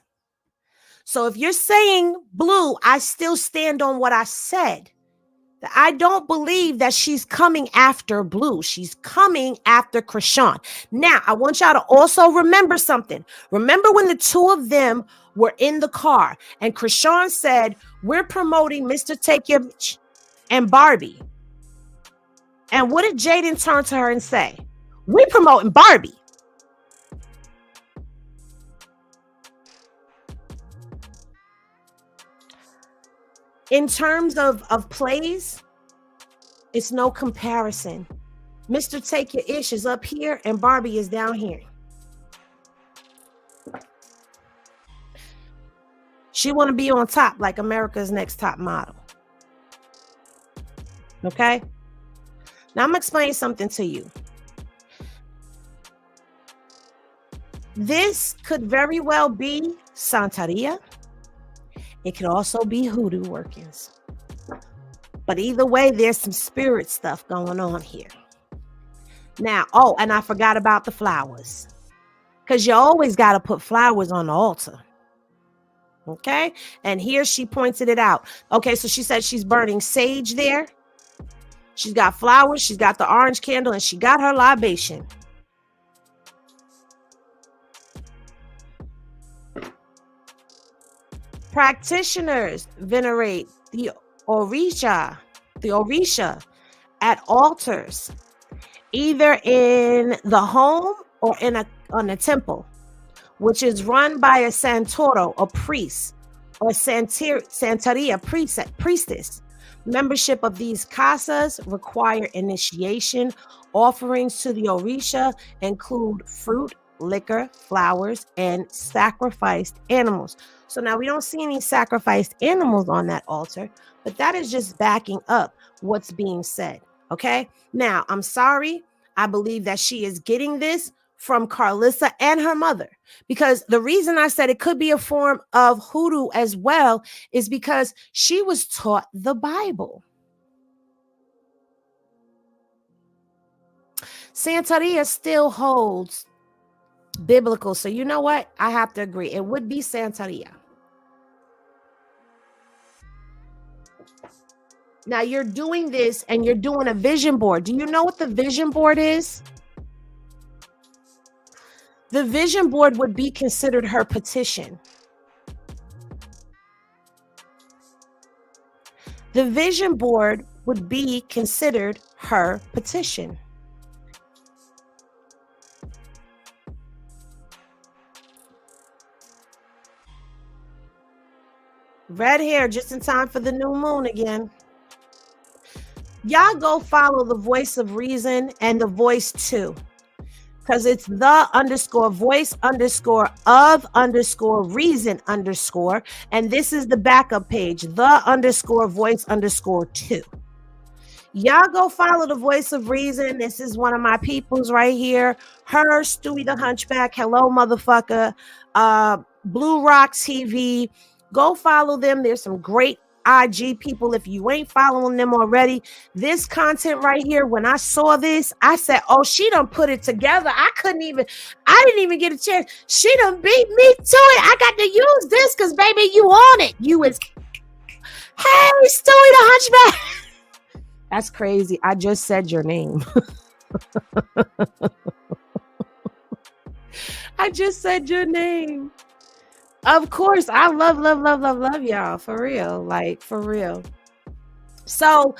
So if you're saying blue, I still stand on what I said. I don't believe that she's coming after blue. She's coming after Chrisean. Now, I want y'all to also remember something. Remember when the two of them were in the car and Chrisean said, we're promoting Mr. Take Your Bitch and Barbie. And what did Jaidyn turn to her and say? We're promoting Barbie. In terms of plays, it's no comparison. Mr. Take Your Ish is up here and Barbie is down here. She want to be on top like America's Next Top Model. Okay? Now I'm going to explain something to you. This could very well be Santeria. It could also be hoodoo workings. But either way, there's some spirit stuff going on here. Now, oh, and I forgot about the flowers. Because you always got to put flowers on the altar. Okay? And here she pointed it out. Okay, so she said she's burning sage there. She's got flowers. She's got the orange candle. And she got her libation. Practitioners venerate the Orisha at altars, either in the home or on a temple, which is run by a Santoro, a priest, or Santeria priestess. Membership of these casas require initiation. Offerings to the Orisha include fruit, liquor, flowers, and sacrificed animals. So now we don't see any sacrificed animals on that altar, but that is just backing up what's being said. Okay. Now, I'm sorry. I believe that she is getting this from Carissa and her mother, because the reason I said it could be a form of hoodoo as well is because she was taught the Bible. Santeria still holds biblical. So you know what? I have to agree. It would be Santeria. Now you're doing this and you're doing a vision board. Do you know what the vision board is? The vision board would be considered her petition. The vision board would be considered her petition. Red hair just in time for the new moon again. Y'all go follow the voice of reason and the voice too, because it's the _voice _of _reason _, and this is the backup page, the _voice _2. Y'all go follow the voice of reason. This is one of my peoples right here. Her, Stewie the Hunchback, hello motherfucker, Blue Rock TV. Go follow them. There's some great IG people. If you ain't following them already, this content right here, when I saw this, I said, oh, she done put it together. I didn't even get a chance. She done beat me to it. I got to use this because baby, you on it. You is, hey, Stewie the Hunchback. That's crazy. I just said your name. I just said your name. Of course, I love y'all, for real, like for real. So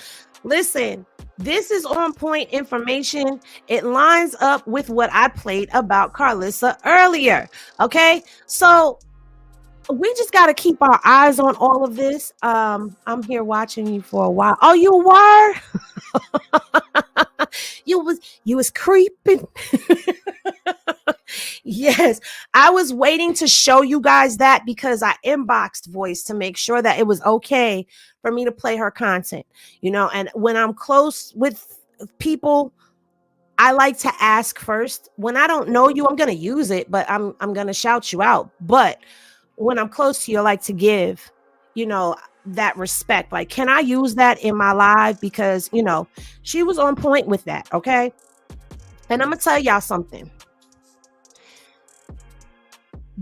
listen, this is on point information. It lines up with what I played about Carissa earlier. Okay, so we just got to keep our eyes on all of this. I'm here watching you for a while. Oh, you were? you was creeping. Yes, I was waiting to show you guys that because I inboxed Voice to make sure that it was okay for me to play her content, you know. And when I'm close with people, I like to ask first. When I don't know you, I'm gonna use it, but I'm gonna shout you out. But when I'm close to you, I like to give, you know, that respect. Like, can I use that in my live? Because, you know, she was on point with that. Okay. And I'm gonna tell y'all something.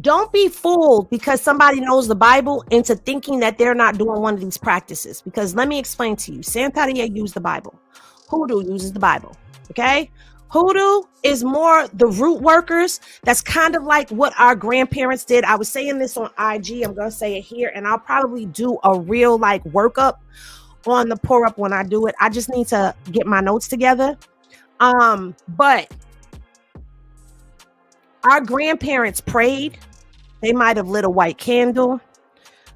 Don't be fooled because somebody knows the Bible into thinking that they're not doing one of these practices. Because let me explain to you. Santeria used the Bible. Hoodoo uses the Bible. Okay. Hoodoo is more the root workers. That's kind of like what our grandparents did. I was saying this on IG. I'm going to say it here. And I'll probably do a real like workup on the pour up when I do it. I just need to get my notes together. But our grandparents prayed. They might have lit a white candle.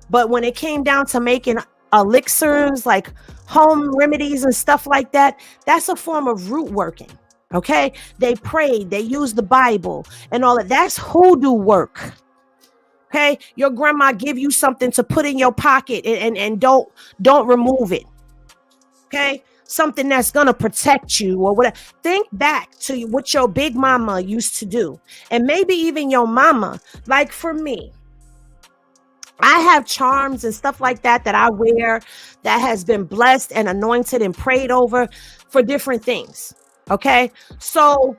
But when it came down to making elixirs, like home remedies and stuff like that, that's a form of root working. Okay. They prayed. They used the Bible and all that. That's hoodoo work. Okay. Your grandma give you something to put in your pocket and don't remove it. Okay. Something that's going to protect you or whatever. Think back to what your big mama used to do. And maybe even your mama. Like for me, I have charms and stuff like that I wear that has been blessed and anointed and prayed over for different things. Okay. So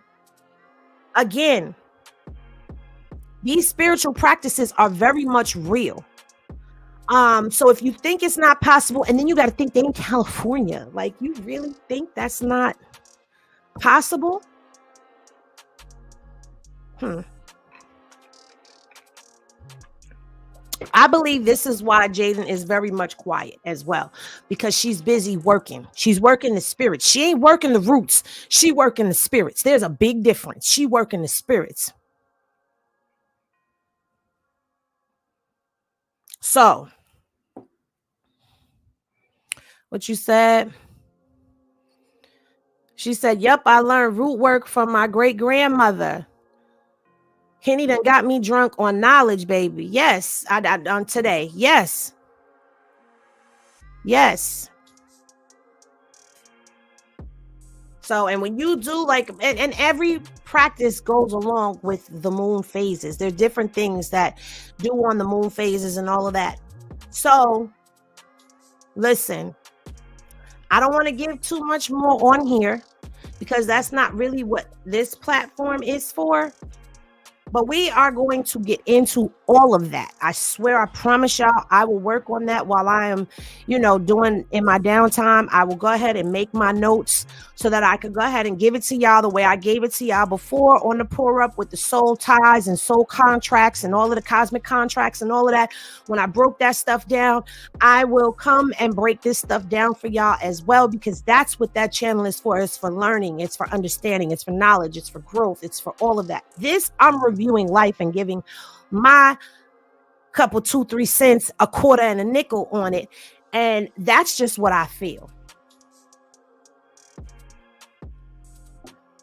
again, these spiritual practices are very much real. So if you think it's not possible, and then you got to think they're in California, like you really think that's not possible? I believe this is why Jaden is very much quiet as well, because she's busy working. She's working the spirits. She ain't working the roots. She working the spirits. There's a big difference. She working the spirits. So What you said? She said, yep, I learned root work from my great grandmother. Henny done got me drunk on knowledge, baby. Yes, I on today. Yes. Yes. So, and when you do like, and every practice goes along with the moon phases. There are different things that do on the moon phases and all of that. So, listen, I don't want to give too much more on here because that's not really what this platform is for. But we are going to get into all of that. I swear, I promise y'all, I will work on that while I am, doing in my downtime. I will go ahead and make my notes so that I could go ahead and give it to y'all the way I gave it to y'all before on the pour up with the soul ties and soul contracts and all of the cosmic contracts and all of that. When I broke that stuff down, I will come and break this stuff down for y'all as well, because that's what that channel is for. It's for learning. It's for understanding. It's for knowledge. It's for growth. It's for all of that. This, I'm reviewing life and giving my couple 2-3 cents, a quarter and a nickel on it, and that's just what I feel.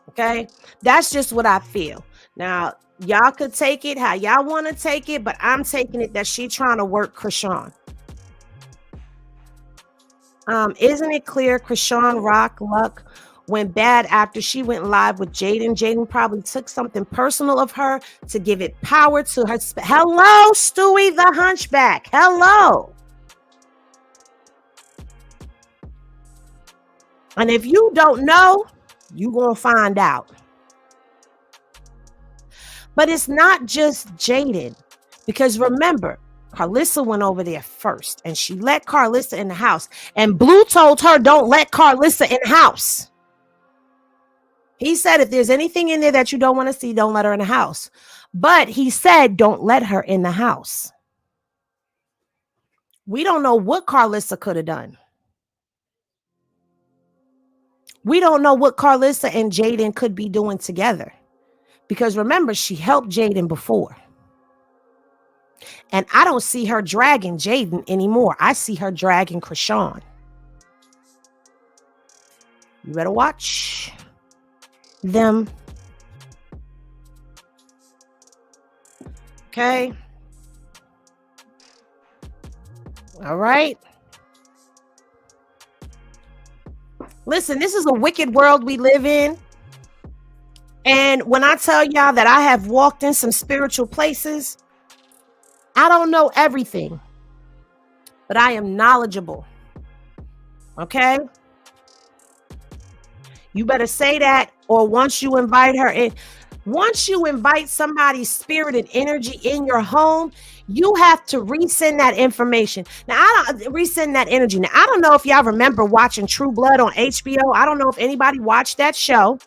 Okay, that's just what I feel. Now y'all could take it how y'all want to take it, but I'm taking it that she trying to work Chrisean. Isn't it clear Chrisean Rock luck went bad after she went live with Jaden? Jaden probably took something personal of her to give it power to her. Hello, Stewie the Hunchback. Hello. And if you don't know, you're going to find out. But it's not just Jaden, because remember, Carissa went over there first and she let Carissa in the house, and Blue told her, don't let Carissa in the house. He said, if there's anything in there that you don't want to see, don't let her in the house. But he said, don't let her in the house. We don't know what Carissa could have done. We don't know what Carissa and Jaden could be doing together. Because remember, she helped Jaden before. And I don't see her dragging Jaden anymore. I see her dragging Chrisean. You better watch them. Okay. All right. Listen, this is a wicked world we live in. And when I tell y'all that I have walked in some spiritual places, I don't know everything, but I am knowledgeable. Okay? You better say that, or once you invite her in, once you invite somebody's spirit and energy in your home, you have to resend that information. Now, I don't resend that energy. Now, I don't know if y'all remember watching True Blood on HBO. I don't know if anybody watched that show.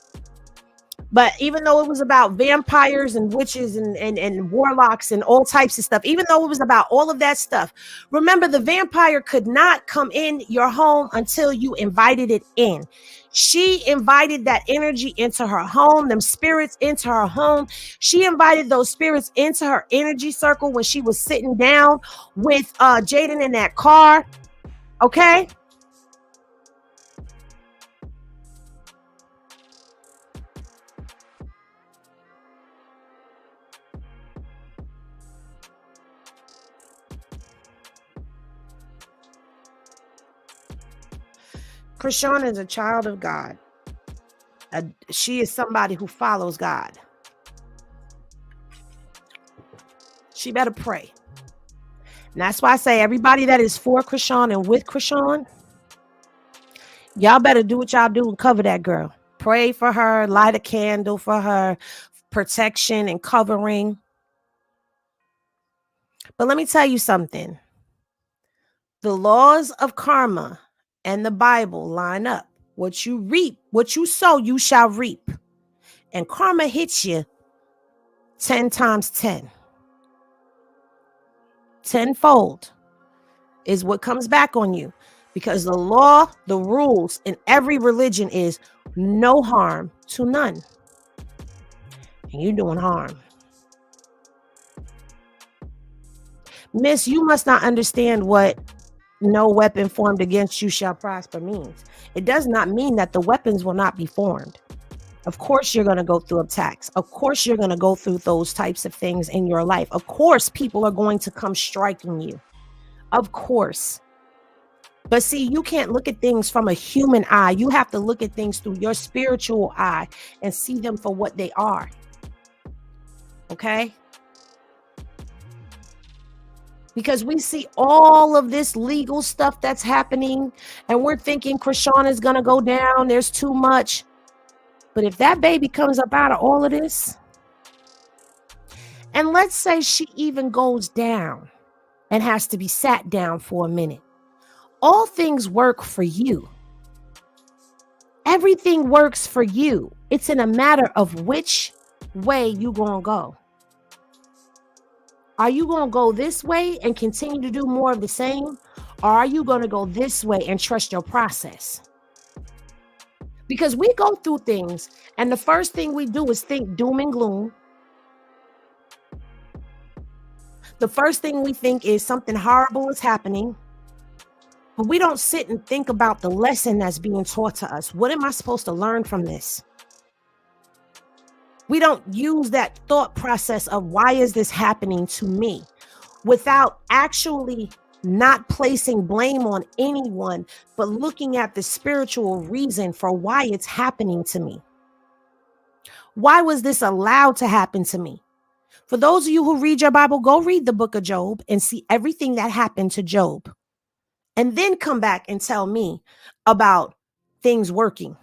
But even though it was about vampires and witches and warlocks and all types of stuff, even though it was about all of that stuff, remember, the vampire could not come in your home until you invited it in. She invited that energy into her home, them spirits into her home. She invited those spirits into her energy circle when she was sitting down with Jaden in that car. Okay? Chrisean is a child of God. She is somebody who follows God. She better pray. And that's why I say everybody that is for Chrisean and with Chrisean, y'all better do what y'all do and cover that girl. Pray for her, light a candle for her, protection and covering. But let me tell you something. The laws of karma and the Bible line up. What you reap, what you sow, you shall reap. And karma hits you 10 times 10. Tenfold is what comes back on you. Because the law, the rules in every religion is no harm to none. And you're doing harm. Miss, you must not understand what no weapon formed against you shall prosper means. It does not mean that the weapons will not be formed. Of course, you're going to go through attacks. Of course, you're going to go through those types of things in your life. Of course, people are going to come striking you. Of course. But see, you can't look at things from a human eye. You have to look at things through your spiritual eye and see them for what they are. Okay? Because we see all of this legal stuff that's happening and we're thinking Chrisean is going to go down. There's too much. But if that baby comes up out of all of this, and let's say she even goes down and has to be sat down for a minute, all things work for you. Everything works for you. It's in a matter of which way you gonna go. Are you gonna go this way and continue to do more of the same? Or are you gonna go this way and trust your process? Because we go through things and the first thing we do is think doom and gloom. The first thing we think is something horrible is happening. But we don't sit and think about the lesson that's being taught to us. What am I supposed to learn from this? We don't use that thought process of why is this happening to me without actually not placing blame on anyone, but looking at the spiritual reason for why it's happening to me. Why was this allowed to happen to me? For those of you who read your Bible, go read the book of Job and see everything that happened to Job. And then come back and tell me about things working.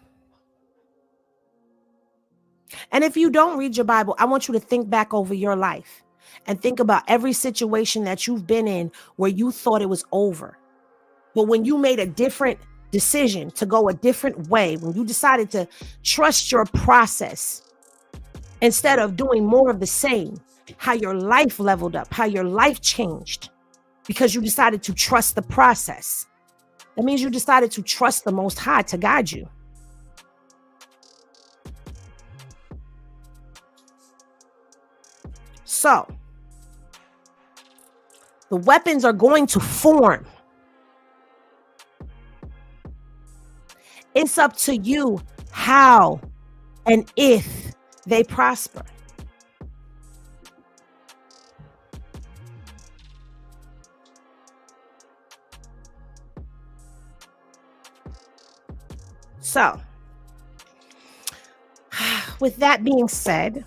And if you don't read your Bible, I want you to think back over your life and think about every situation that you've been in where you thought it was over. But when you made a different decision to go a different way, when you decided to trust your process instead of doing more of the same, how your life leveled up, how your life changed because you decided to trust the process. That means you decided to trust the Most High to guide you. So, the weapons are going to form. It's up to you how and if they prosper. So, with that being said,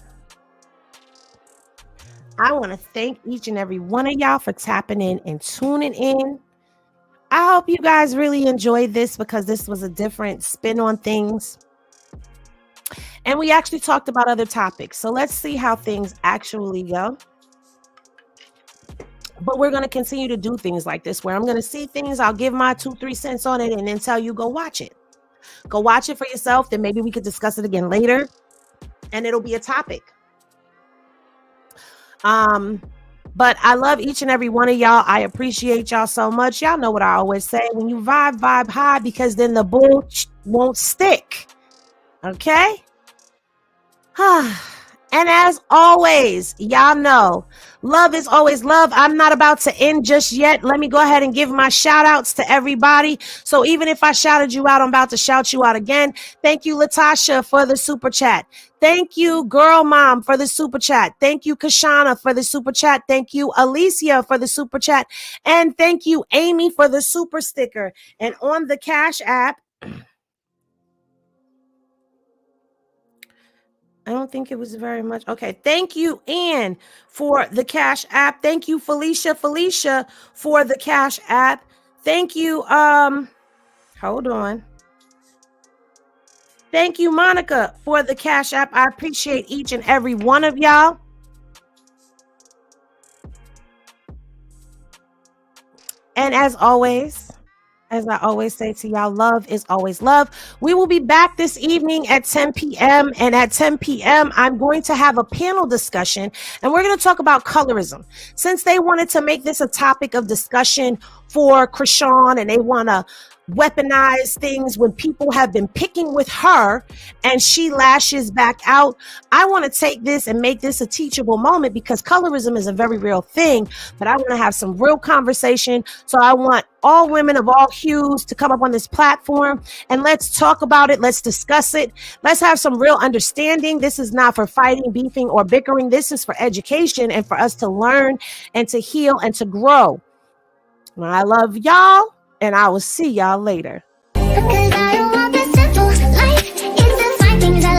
I want to thank each and every one of y'all for tapping in and tuning in. I hope you guys really enjoyed this because this was a different spin on things. And we actually talked about other topics. So let's see how things actually go. But we're going to continue to do things like this where I'm going to see things. I'll give my 2-3 cents on it and then tell you go watch it. Go watch it for yourself. Then maybe we could discuss it again later. And it'll be a topic. But I love each and every one of y'all. I appreciate y'all so much. Y'all know what I always say. When you vibe high, because then the bull won't stick. Okay? And as always, y'all know, love is always love. I'm not about to end just yet. Let me go ahead and give my shout outs to everybody. So even if I shouted you out, I'm about to shout you out again. Thank you, Latasha, for the super chat. Thank you, Girl Mom, for the super chat. Thank you, Kashana, for the super chat. Thank you, Alicia, for the super chat. And thank you, Amy, for the super sticker. And on the Cash App, I don't think it was very much. Okay. Thank you, Ann, for the Cash App. Thank you, Felicia, for the Cash App. Thank you. Hold on. Thank you, Monica, for the Cash App. I appreciate each and every one of y'all. And as always, as I always say to y'all, love is always love. We will be back this evening at 10 p.m. And at 10 p.m., I'm going to have a panel discussion and we're going to talk about colorism. Since they wanted to make this a topic of discussion for Chrisean and they want to weaponize things when people have been picking with her and she lashes back out. I want to take this and make this a teachable moment because colorism is a very real thing, but I want to have some real conversation. So I want all women of all hues to come up on this platform and let's talk about it. Let's discuss it. Let's have some real understanding. This is not for fighting, beefing, or bickering. This is for education and for us to learn and to heal and to grow. I love y'all, and I will see y'all later.